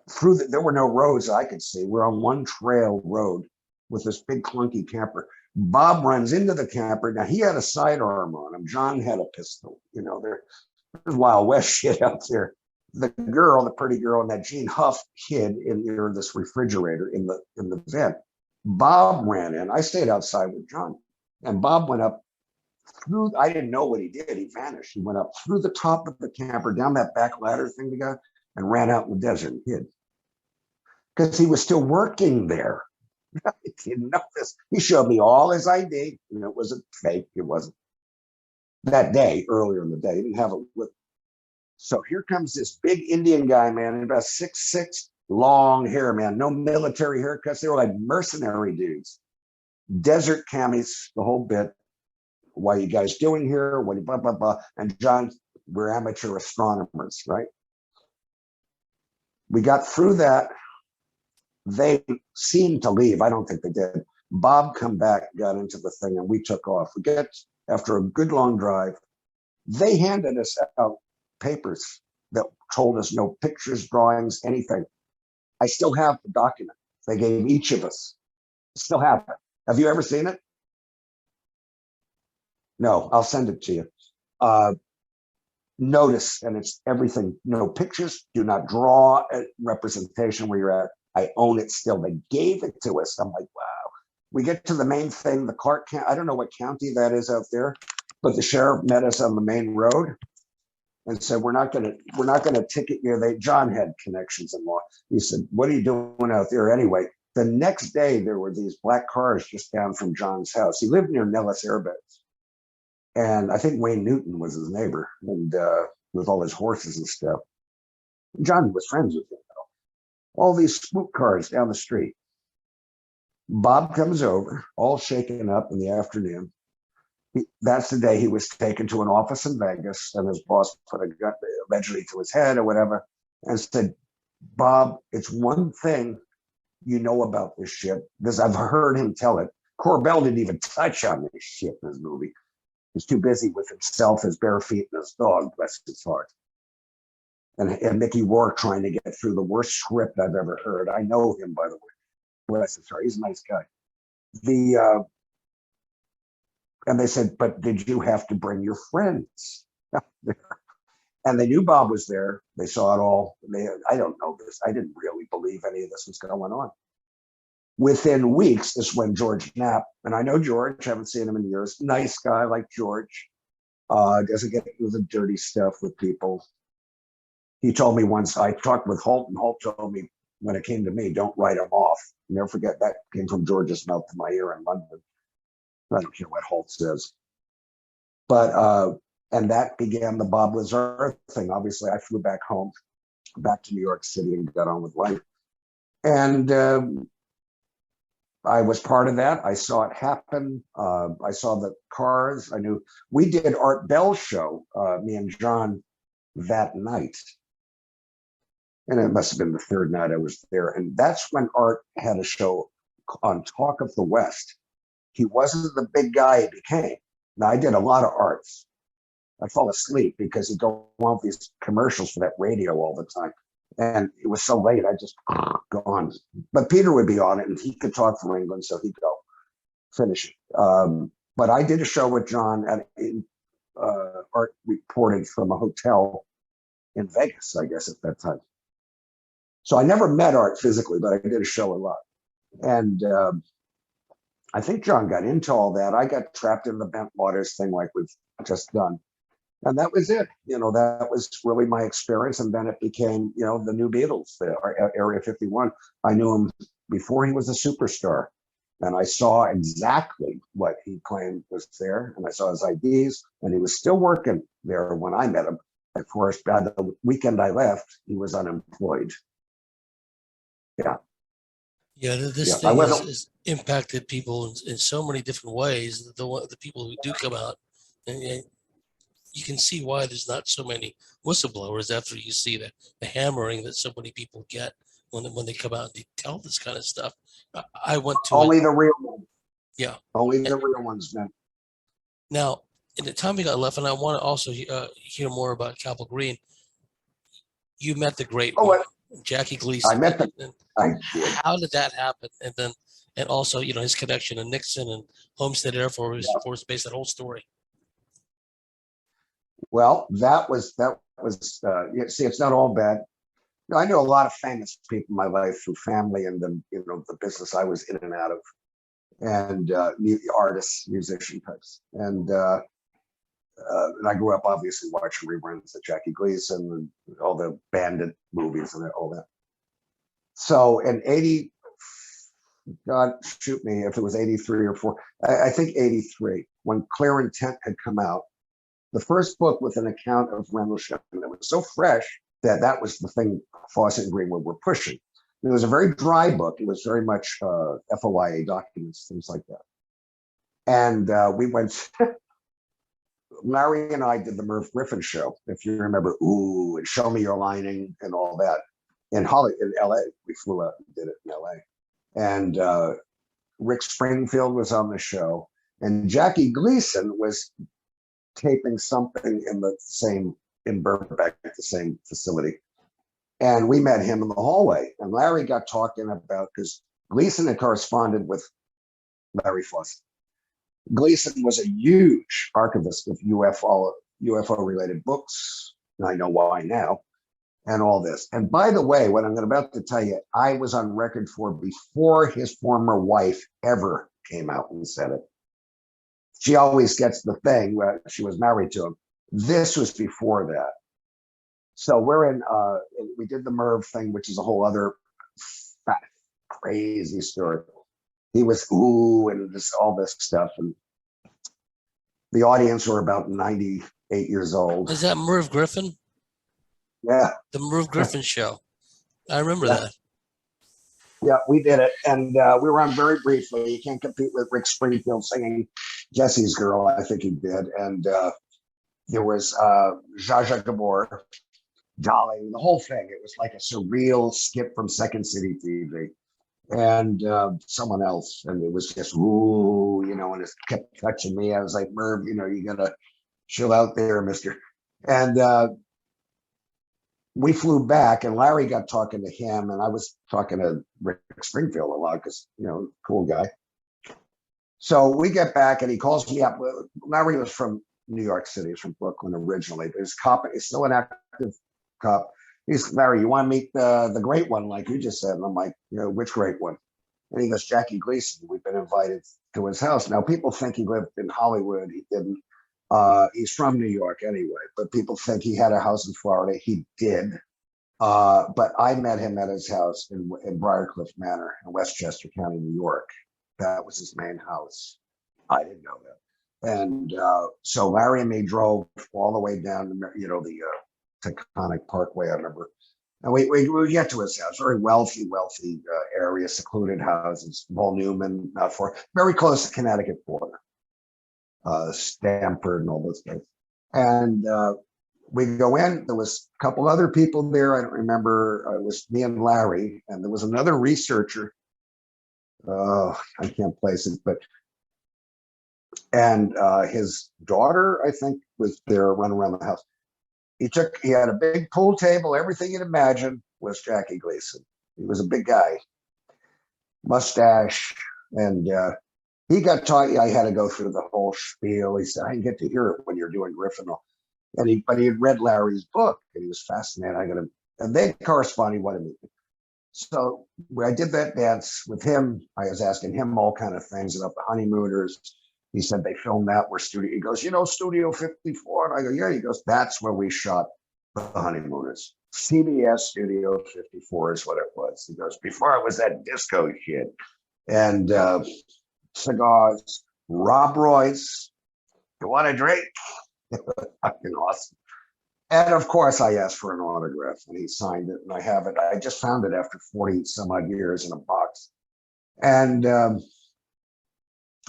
B: through there were no roads I could see. We're on one trail road with this big clunky camper. Bob runs into the camper. Now he had a sidearm on him. John had a pistol. You know, there's Wild West shit out there. The girl, the pretty girl, and that Gene Huff kid in near this refrigerator in the vent. Bob ran in. I stayed outside with John, and Bob went up through. I didn't know what he did. He vanished. He went up through the top of the camper, down that back ladder thing we got, and ran out in the desert and hid because he was still working there. I didn't know this. He showed me all his ID, and it wasn't fake. It wasn't that day, earlier in the day. He didn't have it with. So here comes this big Indian guy, man, about 6'6", long hair, man, no military haircuts. They were like mercenary dudes, desert camis, the whole bit. What are you guys doing here? What blah blah blah? And John, we're amateur astronomers, right? We got through that. They seemed to leave. I don't think they did. Bob come back, got into the thing, and we took off. We get after a good long drive. They handed us out papers that told us no pictures, drawings, anything. I still have the document they gave each of us. Still have it. Have you ever seen it? No, I'll send it to you. Notice, and it's everything. No pictures. Do not draw a representation where you're at. I own it still. They gave it to us. I'm like, wow. We get to the main thing, the Clark County. I don't know what county that is out there, but the sheriff met us on the main road and said, we're not gonna ticket you. John had connections in law. He said, what are you doing out there anyway? The next day there were these black cars just down from John's house. He lived near Nellis Air Base. And I think Wayne Newton was his neighbor, and with all his horses and stuff. John was friends with him. All these spook cars down the street. Bob comes over, all shaken up in the afternoon. That's the day he was taken to an office in Vegas, and his boss put a gun allegedly to his head or whatever, and said, Bob, it's one thing you know about this shit, because I've heard him tell it. Corbell didn't even touch on this shit in this movie. He's too busy with himself, his bare feet, and his dog, bless his heart. And Mickey Rourke trying to get through the worst script I've ever heard. I know him, by the way. Bless his heart. He's a nice guy. And they said, but did you have to bring your friends? And they knew Bob was there. They saw it all. I don't know this. I didn't really believe any of this was going on. Within weeks, this when George Knapp, and I know George, haven't seen him in years. Nice guy like George. Doesn't get into the dirty stuff with people. He told me once, I talked with Holt, and Holt told me when it came to me, don't write him off. Never forget that came from George's mouth to my ear in London. I don't care what Holt says. But, and that began the Bob Lazar thing. Obviously, I flew back home, back to New York City, and got on with life. And I was part of that. I saw it happen. I saw the cars. I knew we did Art Bell's show, me and John, that night. And it must have been the third night I was there. And that's when Art had a show on Talk of the West. He wasn't the big guy he became. Now, I did a lot of arts. I'd fall asleep because he'd go on with these commercials for that radio all the time. And it was so late, I just gone. But Peter would be on it, and he could talk from England, so he'd go. finish it. But I did a show with John Art reported from a hotel in Vegas, I guess, at that time. So I never met Art physically, but I did a show a lot. And I think John got into all that. I got trapped in the Bentwaters thing like we've just done. And that was it. That was really my experience. And then it became, the new Beatles, the Area 51. I knew him before he was a superstar. And I saw exactly what he claimed was there. And I saw his IDs, and he was still working there when I met him. Of course, by the weekend I left, he was unemployed. Yeah.
A: Yeah, this
B: Yeah,
A: thing has impacted people in so many different ways. The people who do come out, and you can see why there's not so many whistleblowers after you see the hammering that so many people get when they come out and tell this kind of stuff. I went to
B: only the real ones.
A: Yeah,
B: only the real ones, man.
A: Now, in the time we got left, and I want to also hear more about Capel Green. You met the great one, Jackie Gleason.
B: I met them.
A: How did that happen? And also, his connection to Nixon and Homestead Air Force Base, that whole story.
B: Well, that was see, it's not all bad. I knew a lot of famous people in my life through family and the business I was in and out of, and artists, musician types, and I grew up obviously watching reruns of Jackie Gleason and all the Bandit movies and all that. So in 80, God shoot me if it was 83 or 4, I think 83, when Clear Intent had come out, the first book with an account of Rendlesham that was so fresh that was the thing Fawcett and Greenwood were pushing. It was a very dry book. It was very much FOIA documents, things like that. And we went, Larry and I did the Merv Griffin show, if you remember, Ooh, and Show Me Your Lining and all that in LA. We flew out and did it in LA. And Rick Springfield was on the show, and Jackie Gleason was taping something in Burbank, the same facility. And we met him in the hallway, and Larry got talking about, because Gleason had corresponded with Larry Fawcett. Gleason was a huge archivist of UFO related books, and I know why now, and all this. And by the way, what I'm about to tell you, I was on record for before his former wife ever came out and said it. She always gets the thing where she was married to him. This was before that. So we did the Merv thing, which is a whole other crazy story. He was and all this stuff, and the audience were about 98 years old.
A: Is that Merv Griffin?
B: Yeah,
A: the Merv Griffin show. I remember that.
B: Yeah, we did it, and we were on very briefly. You can't compete with Rick Springfield singing Jesse's Girl. I think he did, and there was Zsa Zsa Gabor, Dolly, the whole thing. It was like a surreal skip from Second City TV. And someone else, and it was just and it kept touching me. I was like, Merv, you gotta chill out there, mister. And we flew back, and Larry got talking to him, and I was talking to Rick Springfield a lot because cool guy. So we get back, and he calls me up. Larry was from New York City. He's from Brooklyn originally, but his cop is still an active cop. He's, Larry, you want to meet the great one, like you just said? And I'm like, which great one? And he goes, Jackie Gleason. We've been invited to his house. Now, people think he lived in Hollywood. He didn't. He's from New York anyway, but people think he had a house in Florida. He did. But I met him at his house in Briarcliff Manor in Westchester County, New York. That was his main house. I didn't know that. And so Larry and me drove all the way down to, the Taconic Parkway, I remember. And we get to his house, very wealthy area, secluded houses, Paul Newman, not far, very close to Connecticut border, Stamford and all those things. And we go in, there was a couple other people there. I don't remember, it was me and Larry, and there was another researcher. I can't place it, and his daughter, I think, was there running around the house. He had a big pool table, everything you'd imagine was Jackie Gleason. He was a big guy, mustache, and He got taught. I had to go through the whole spiel. He said, I didn't get to hear it when you're doing Griffin. But he had read Larry's book and he was fascinated. And they correspond. He wanted me. So I did that dance with him. I was asking him all kind of things about the honeymooners. He said they filmed that where studio. He goes, Studio 54. And I go, yeah. He goes, that's where we shot the honeymooners. CBS Studio 54 is what it was. He goes, before it was that disco shit. And cigars, Rob Royce. You want a drink? Fucking awesome. And of course, I asked for an autograph and he signed it and I have it. I just found it after 40 some odd years in a box. And I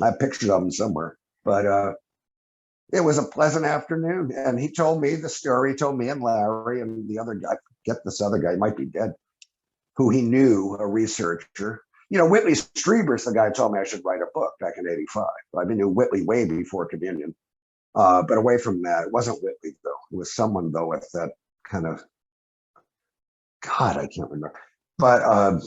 B: have pictures of him somewhere. But it was a pleasant afternoon. And he told me the story, he told me and Larry and the other guy, get this other guy, might be dead, who he knew, a researcher. Whitley Strieber's the guy who told me I should write a book back in '85. I knew Whitley way before Communion. But away from that, it wasn't Whitley, though. It was someone, though, with that kind of, God, I can't remember. But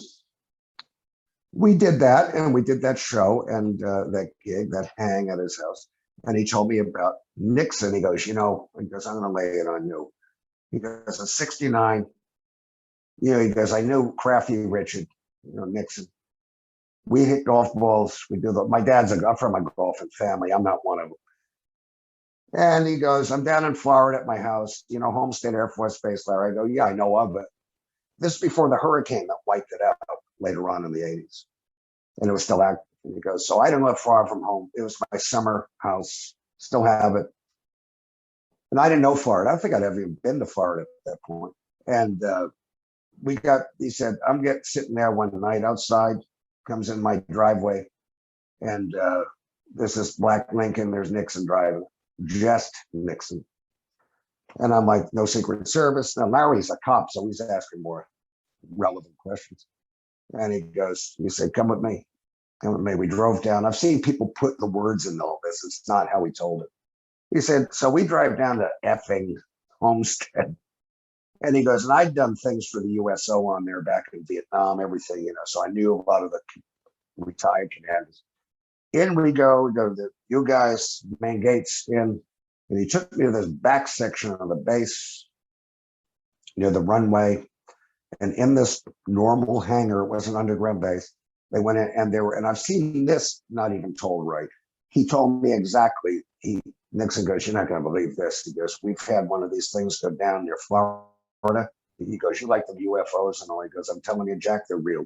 B: we did that, and we did that show and that gig, that hang at his house. And he told me about Nixon. He goes, I'm going to lay it on you. He goes, in '69, he goes, I knew Crafty Richard, Nixon. We hit golf balls. My dad's I'm from a golfing family. I'm not one of them. And he goes, I'm down in Florida at my house, Homestead Air Force Base, Larry. I go, yeah, I know of it. This is before the hurricane that wiped it out later on in the 80s. And it was still active. And he goes, so I didn't live far from home. It was my summer house. Still have it. And I didn't know Florida. I don't think I'd ever even been to Florida at that point. And he said, I'm sitting there one night outside, comes in my driveway. And there's this black Lincoln. There's Nixon driving. Just Nixon. And I'm like, no Secret Service. Now, Larry's a cop, so he's asking more relevant questions. And he said, come with me. Come with me. We drove down. I've seen people put the words in all this. It's not how he told it. He said, so we drive down to effing Homestead. And he goes, and I'd done things for the USO on there back in Vietnam, everything, so I knew a lot of the retired commanders. In we go to the, you guys, main gates in, and he took me to this back section of the base near the runway. And in this normal hangar, it was an underground base. They went in and I've seen this not even told right. He told me exactly. Nixon goes, you're not going to believe this. He goes, we've had one of these things go down near Florida. He goes, you like the UFOs and all? He goes, I'm telling you, Jack, they're real.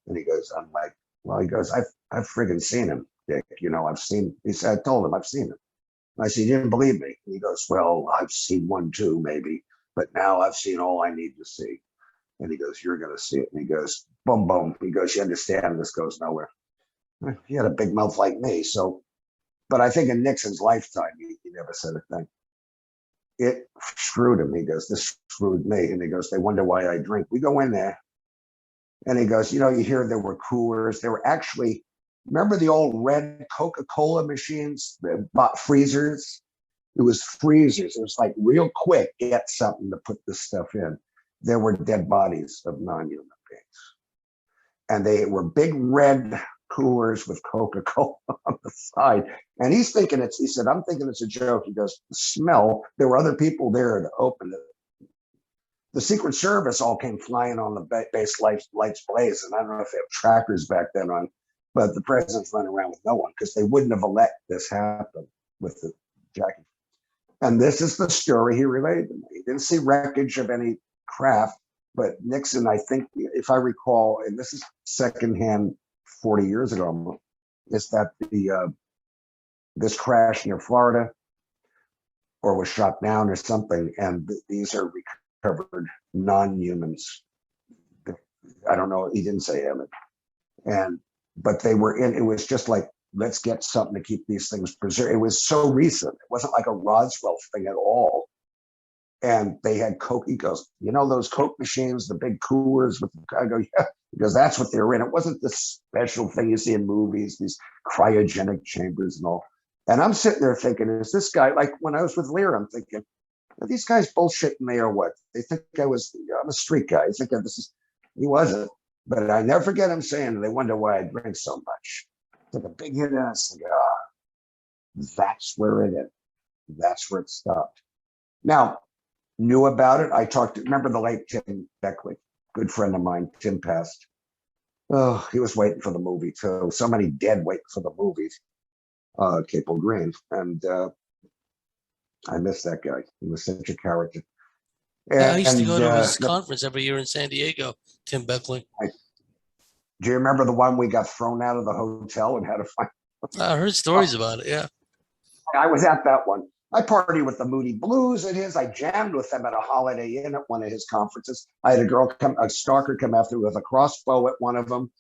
B: And he goes, I'm like, well, he goes, I've friggin' seen him, Dick. I've seen. He said, I told him I've seen him. And I said, you didn't believe me. And he goes, well, I've seen one too, maybe, but now I've seen all I need to see. And he goes, you're going to see it. And he goes, boom, boom. He goes, you understand this goes nowhere. He had a big mouth like me. So, but I think in Nixon's lifetime, he never said a thing. It screwed him. He goes, this screwed me. And he goes, they wonder why I drink. We go in there. And he goes, you hear there were coolers. There were actually, remember the old red Coca-Cola machines, the freezers? It was freezers. It was like real quick, get something to put this stuff in. There were dead bodies of non-human beings. And they were big red coolers with Coca-Cola on the side. And he said, I'm thinking it's a joke. He goes, the smell, there were other people there to open it. The Secret Service all came flying on the base, lights blaze. And I don't know if they have trackers back then on, but the president's running around with no one because they wouldn't have let this happen with the jacket. And this is the story he related to me. He didn't see wreckage of any craft, but Nixon, I think, if I recall, and this is secondhand 40 years ago, is that this crash near Florida or was shot down or something. And these are recovered non-humans. I don't know. He didn't say Emmett. But they were in, it was just like, let's get something to keep these things preserved. It was so recent. It wasn't like a Roswell thing at all. And they had Coke. He goes, those Coke machines, the big coolers with, I go, yeah, because that's what they were in. It wasn't this special thing you see in movies, these cryogenic chambers and all. And I'm sitting there thinking, is this guy, like when I was with Lear, I'm thinking, are these guys bullshitting me or what? They think I'm a street guy. I think he wasn't. But I never forget him saying, they wonder why I drink so much. took a big hit and a cigar. That's where it ended. That's where it stopped. Now, knew about it. I talked to, remember the late Tim Beckley, good friend of mine. Tim passed. Oh, he was waiting for the movie too. So many dead waiting for the movies. Capel Green. And I miss that guy. He was such a character.
A: Yeah, I used to go to
B: And
A: his conference every year in San Diego, Tim Beckley.
B: do you remember the one we got thrown out of the hotel and had to find?
A: I heard stories about it, yeah.
B: I was at that one. I partied with the Moody Blues at his. I jammed with them at a Holiday Inn at one of his conferences. I had a stalker come after with a crossbow at one of them.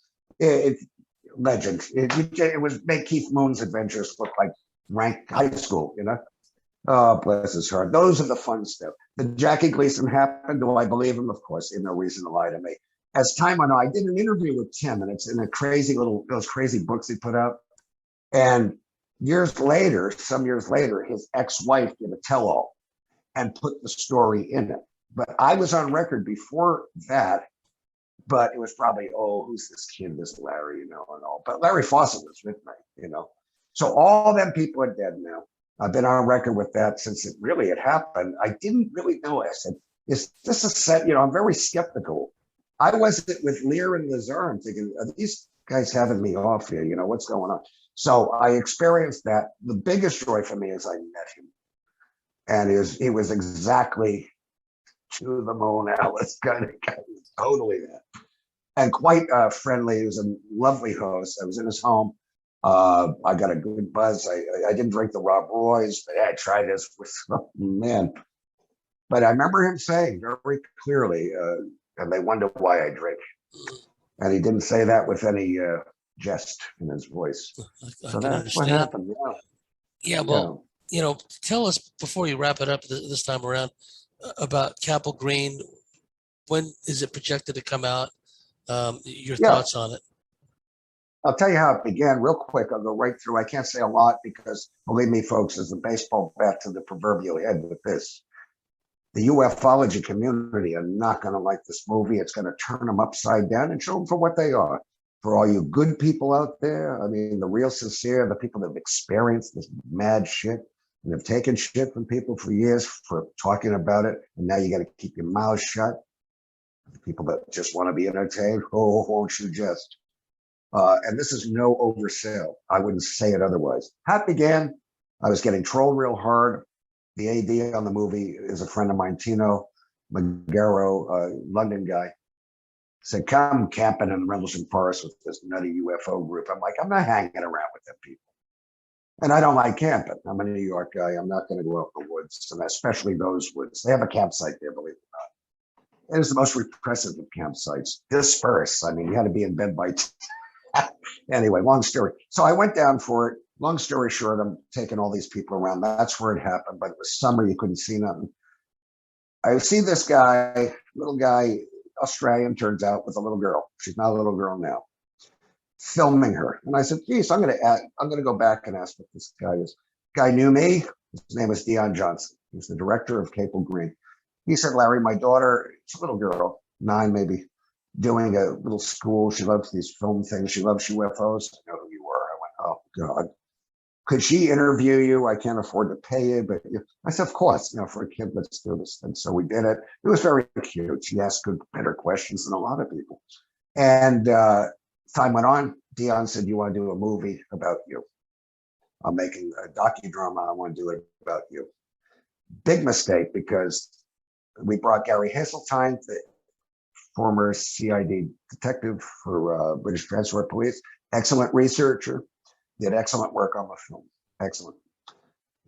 B: Legend. It was make Keith Moon's adventures look like rank high school, you know? Oh, bless his heart. Those are the fun stuff. The Jackie Gleason happened. Do I believe him? Of course. He had no reason to lie to me. As time went on, I did an interview with Tim, and it's in a crazy those crazy books he put out. And some years later, his ex-wife did a tell-all and put the story in it. But I was on record before that, but it was probably, oh, who's this kid, this Larry, you know, and all. But Larry Fawcett was with me, you know. So all them people are dead now. I've been on record with that since it really had happened. I didn't really know. I said, is this a set? You know, I'm very skeptical. I wasn't with Lear and Lazar. I'm thinking, are these guys having me off here? You know, what's going on? So I experienced that. The biggest joy for me is I met him. And he was exactly to the moon, Alice kind of guy. Totally that. And quite friendly. He was a lovely host. I was in his home. I got a good buzz. I didn't drink the Rob Roy's, but I tried this with man. But I remember him saying very clearly, and they wonder why I drink. And he didn't say that with any jest in his voice. So that's what happened.
A: Yeah, well, you know, tell us before you wrap it up this time around about Capel Green. When is it projected to come out? Your thoughts on it?
B: I'll tell you how it began real quick. I'll go right through. I can't say a lot because, believe me, folks, there's a baseball bat to the proverbial head with this. The ufology community are not going to like this movie. It's going to turn them upside down and show them for what they are. For all you good people out there, I mean, the real sincere, the people that have experienced this mad shit and have taken shit from people for years for talking about it, and now you got to keep your mouth shut. The people that just want to be entertained, oh, won't you just? And this is no oversell. I wouldn't say it otherwise. How it began, I was getting trolled real hard. The AD on the movie is a friend of mine, Tino Magaro, London guy. Said, come camping in the Rendlesham Forest with this nutty UFO group. I'm like, I'm not hanging around with them people. And I don't like camping. I'm a New York guy. I'm not going to go out in the woods, and especially those woods. They have a campsite there, believe it or not. It is the most repressive of campsites. Disperse. I mean, you had to be in bed by anyway, long story. So I went down for it. Long story short, I'm taking all these people around. That's where it happened. But it was summer. You couldn't see nothing. I see this guy, little guy, Australian, turns out, with a little girl. She's not a little girl now. Filming her. And I said, geez, I'm going to go back and ask what this guy is. Guy knew me. His name was Dion Johnson. He's the director of Capel Green. He said, Larry, my daughter, she's a little girl, 9 maybe, doing a little school. She loves these film things. She loves UFOs. I know who you were. I went, oh, God. Could she interview you? I can't afford to pay you. But I said, of course, for a kid, let's do this. And so we did it. It was very cute. She asked good, better questions than a lot of people. And time went on. Dion said, you want to do a movie about you? I'm making a docudrama. I want to do it about you. Big mistake, because we brought Gary Hasseltine, the former CID detective for British Transport Police, excellent researcher, did excellent work on the film. Excellent.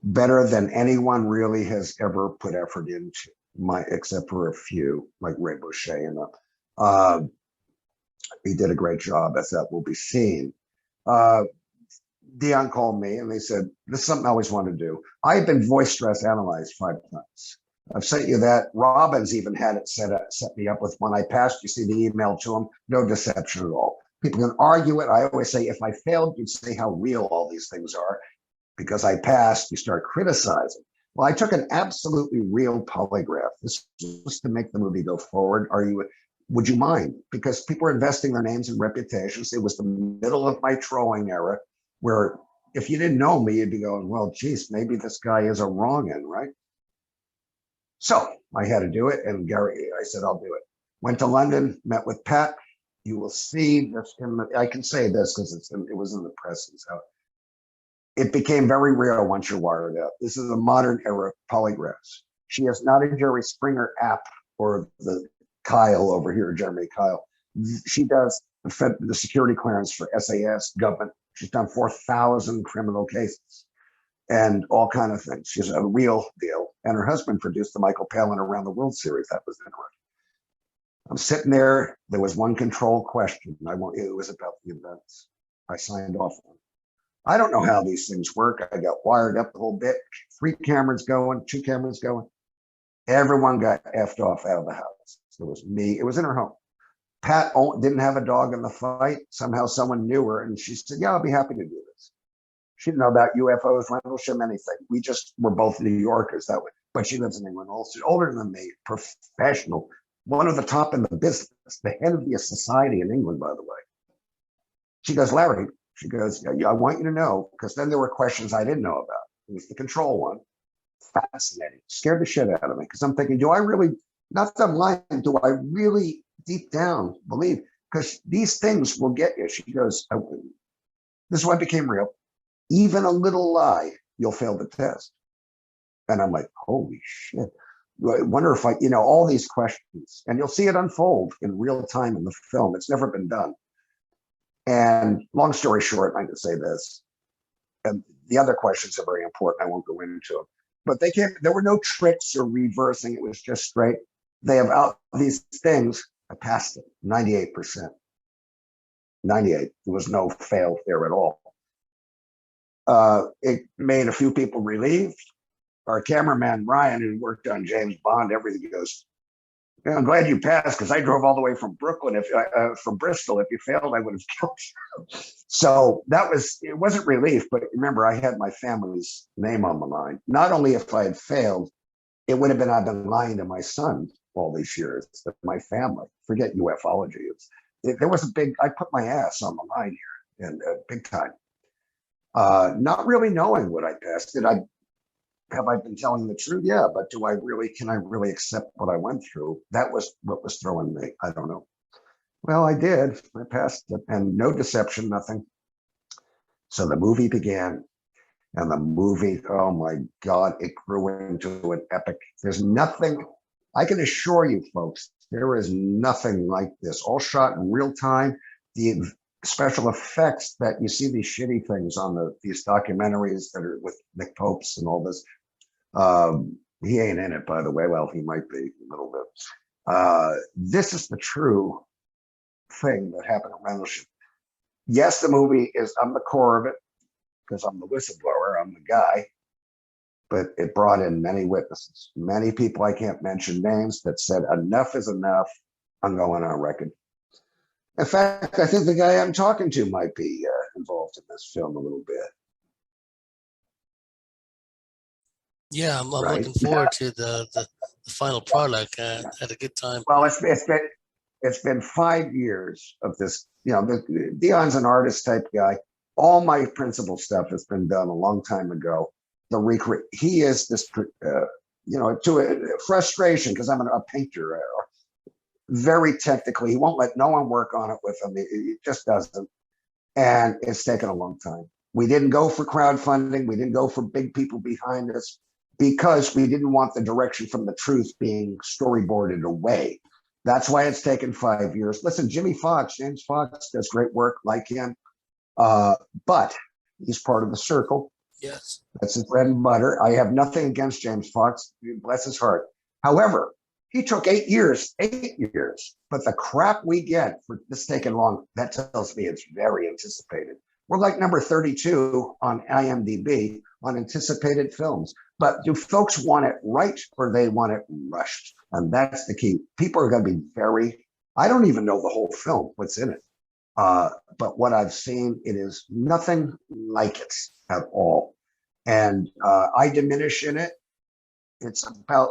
B: Better than anyone really has ever put effort into, except for a few, like Ray Boucher. And he did a great job, as that will be seen. Dion called me and they said, this is something I always wanted to do. I've been voice stress analyzed 5 times. I've sent you that. Robbins even had it set me up with one. I passed. You see the email to him. No deception at all. People can argue it. I always say, if I failed, you'd say how real all these things are. Because I passed, you start criticizing. Well, I took an absolutely real polygraph. This was to make the movie go forward. Would you mind? Because people are investing their names and reputations. It was the middle of my trolling era. where if you didn't know me, you'd be going, well, geez, maybe this guy is a wrong end, right? So I had to do it. And Gary, I said, I'll do it. Went to London, met with Pat. You will see this. I can say this because it was in the press. So it became very real once you're wired up. This is a modern era polygraphs. She is not a Jerry Springer app or the Kyle over here, Jeremy Kyle. She does the security clearance for SAS, government. She's done 4,000 criminal cases and all kind of things. She's a real deal. And her husband produced the Michael Palin Around the World series. That was interesting. I'm sitting there. There was one control question. It was about the events. I signed off on. I don't know how these things work. I got wired up a whole bit. 3 cameras going, 2 cameras going. Everyone got effed off out of the house. It was me. It was in her home. Pat didn't have a dog in the fight. Somehow someone knew her, and she said, yeah, I'll be happy to do this. She didn't know about UFOs, Rendlesham, anything. We just were both New Yorkers that way. But she lives in England also. Older than me, professional. One of the top in the business, the head of the society in England, by the way. She goes, Larry, she goes, yeah, I want you to know, because then there were questions I didn't know about. It was the control one. Fascinating. Scared the shit out of me, because I'm thinking, do I really, not that I'm lying, do I really deep down believe? Because these things will get you. She goes, this is why it became real. Even a little lie, you'll fail the test. And I'm like, holy shit. I wonder if all these questions, and you'll see it unfold in real time in the film. It's never been done. And long story short, I can say this, and the other questions are very important. I won't go into them, but there were no tricks or reversing. It was just straight. They have out these things. I passed it, 98%. 98. There was no fail there at all. It made a few people relieved. Our cameraman, Ryan, who worked on James Bond, everything, goes, yeah, I'm glad you passed, because I drove all the way from Brooklyn, from Bristol. If you failed, I would have killed you. So it wasn't relief, but remember, I had my family's name on the line. Not only if I had failed, it would have been, I've been lying to my son all these years, but my family, forget ufology. There was I put my ass on the line here, and big time. Not really knowing what I passed. Have I been telling the truth? Yeah, but can I really accept what I went through? That was what was throwing me. I don't know. Well, I did. I passed it, and no deception, nothing. So the movie began, and the movie, oh my God, it grew into an epic. There's nothing, I can assure you folks, there is nothing like this. All shot in real time. The special effects that you see, these shitty things on these documentaries that are with Nick Popes and all this. He ain't in it, by the way. Well, he might be a little bit. This is the true thing that happened at Rendlesham. Yes, the movie I'm the core of it, because I'm the whistleblower, I'm the guy, but it brought in many witnesses, many people I can't mention names that said enough is enough. I'm going on record. In fact, I think the guy I'm talking to might be involved in this film a little bit.
A: Yeah, I'm
B: Right?
A: looking forward to the final product. Had a good time.
B: Well, it's been 5 years of this. Dion's an artist type guy. All my principal stuff has been done a long time ago. He is this, to a frustration, because I'm a painter. Very technically, he won't let no one work on it with him. He just doesn't. And it's taken a long time. We didn't go for crowdfunding. We didn't go for big people behind us, because we didn't want the direction from the truth being storyboarded away. That's why it's taken 5 years. Listen, James Fox does great work, like him. But he's part of the circle.
A: Yes.
B: That's his bread and butter. I have nothing against James Fox. Bless his heart. However, he took 8 years, but the crap we get for this taking long, that tells me it's very anticipated. We're like number 32 on IMDb on anticipated films. But do folks want it right, or they want it rushed? And that's the key. People are going to be I don't even know the whole film, what's in it. But what I've seen, it is nothing like it at all. And I diminish in it. It's about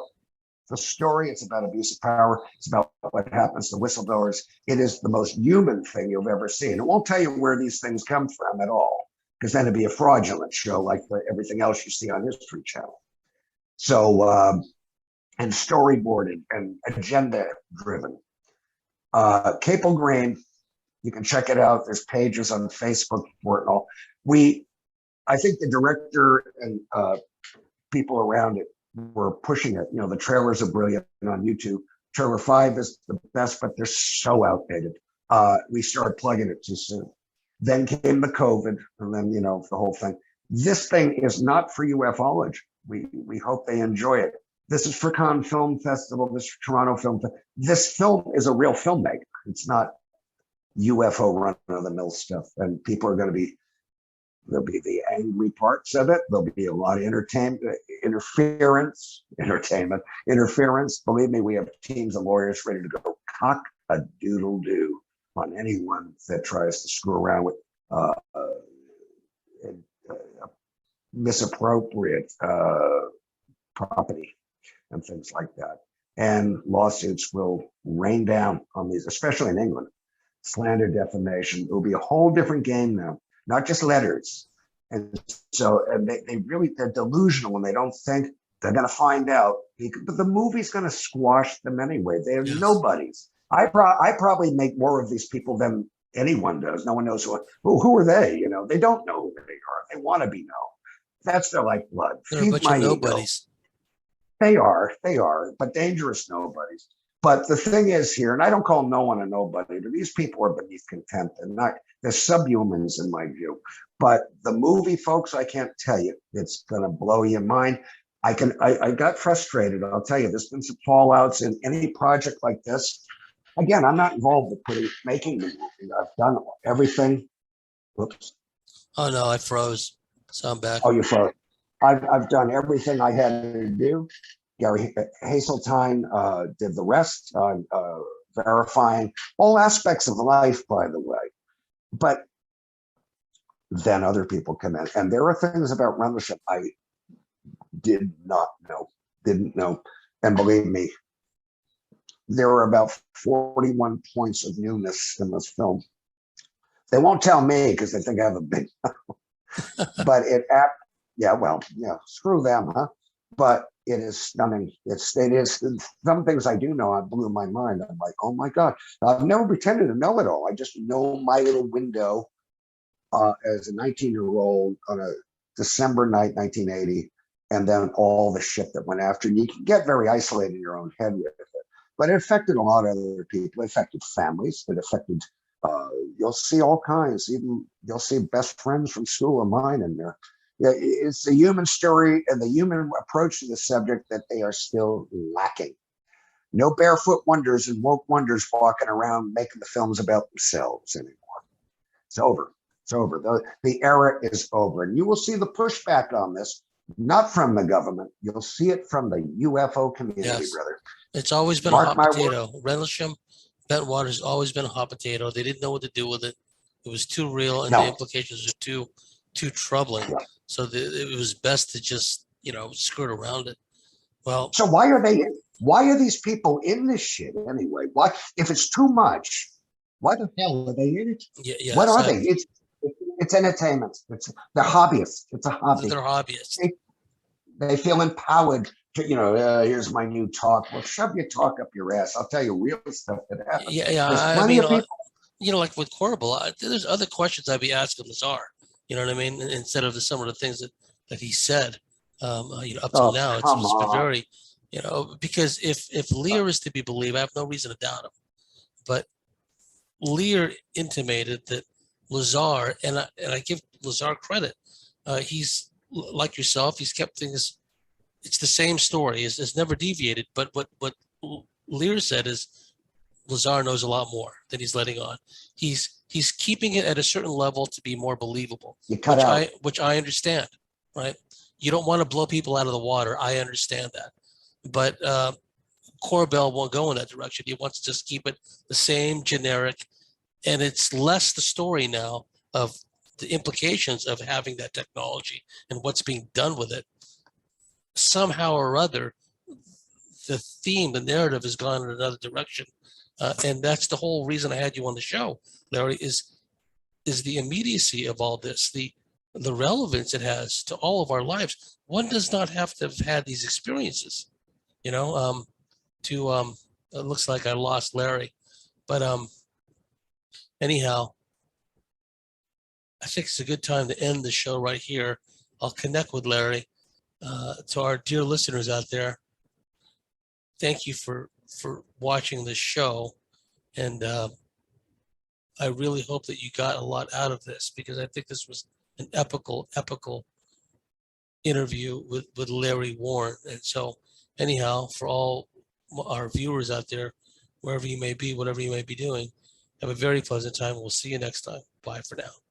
B: the story. It's about abuse of power. It's about what happens to whistleblowers. It is the most human thing you've ever seen. It won't tell you where these things come from at all. because then it'd be a fraudulent show like everything else you see on History Channel. So, and storyboarded and agenda driven. Capel Green, you can check it out. There's pages on Facebook for it and all. I think the director and people around it were pushing it. You know, the trailers are brilliant on YouTube. Trailer 5 is the best, but they're so outdated. We started plugging it too soon. Then came the COVID, and then, you know, the whole thing. This thing is not for ufology. We hope they enjoy it. This is for Cannes Film Festival. This is for Toronto Film Festival. This film is a real filmmaker. It's not UFO run-of-the-mill stuff. And people are going to be, there'll be the angry parts of it. There'll be a lot of interference. Believe me, we have teams of lawyers ready to go cock a doodle doo on anyone that tries to screw around with misappropriate property and things like that. And lawsuits will rain down on these, especially in England. Slander, defamation. It will be a whole different game now, not just letters. And so, and they're delusional when they don't think they're going to find out. But the movie's going to squash them anyway. They're nobodies. I probably make more of these people than anyone does. No one knows who are they? You know, they don't know who they are. They want to be known. That's their lifeblood.
A: They're a bunch of nobodies.
B: They are, but dangerous nobodies. But the thing is here, and I don't call no one a nobody, but these people are beneath contempt and they're subhumans in my view. But the movie, folks, I can't tell you, it's going to blow your mind. I got frustrated. I'll tell you, there's been some fallouts in any project like this. Again, I'm not involved with making the movie. I've done everything. Whoops.
A: Oh no, I froze. So I'm back.
B: Oh, you froze. I've done everything I had to do. Gary Hazeltine did the rest, verifying all aspects of life, by the way. But then other people come in. And there are things about Rendlesham I didn't know. And believe me, there are about 41 points of newness in this film. They won't tell me because they think I have a big but screw them, huh? But it is stunning. It is some things I do know. It blew my mind. I'm like, oh my God. I've never pretended to know it all. I just know my little window as a 19-year-old on a December night, 1980, and then all the shit that went after. And you can get very isolated in your own head with it. But it affected a lot of other people. It affected families. It affected, you'll see all kinds. Even you'll see best friends from school of mine in there. Yeah, it's the human story and the human approach to the subject that they are still lacking. No barefoot wonders and woke wonders walking around making the films about themselves anymore. It's over. It's over. The era is over. And you will see the pushback on this, not from the government. You'll see it from the UFO community, brother.
A: It's always been a hot potato. Rendlesham Bentwaters has always been a hot potato. They didn't know what to do with it. It was too real, and the implications are too troubling. Yeah. So it was best to just, skirt around it. Well,
B: so why are these people in this shit anyway? Why, if it's too much, why the hell are they in it?
A: Yeah,
B: what are they? It's entertainment. They're hobbyists. It's a hobby.
A: They're hobbyists.
B: They feel empowered to, here's my new talk. Well, shove your talk up your ass. I'll tell you real stuff that happens.
A: Yeah. I mean, like with Corbel, there's other questions I'd be asking Lazar. You know what I mean? Instead of some of the things that he said, up till now, it's been very, because if Lear is to be believed, I have no reason to doubt him. But Lear intimated that Lazar, and I give Lazar credit, he's like yourself. He's kept things. It's the same story. It's never deviated. But what Lear said is Lazar knows a lot more than he's letting on. He's keeping it at a certain level to be more believable, which I understand, right? You don't want to blow people out of the water. I understand that. But Corbel won't go in that direction. He wants to just keep it the same generic. And it's less the story now of the implications of having that technology and what's being done with it. Somehow or other, the theme, the narrative has gone in another direction. And that's the whole reason I had you on the show, Larry, is the immediacy of all this. the relevance it has to all of our lives. One does not have to have had these experiences, you know, it looks like I lost Larry, but anyhow, I think it's a good time to end the show right here. I'll connect with Larry. To our dear listeners out there, thank you for watching this show, and I really hope that you got a lot out of this, because I think this was an epical interview with Larry Warren. And so anyhow, for all our viewers out there, wherever you may be, whatever you may be doing, have a very pleasant time. We'll see you next time. Bye for now.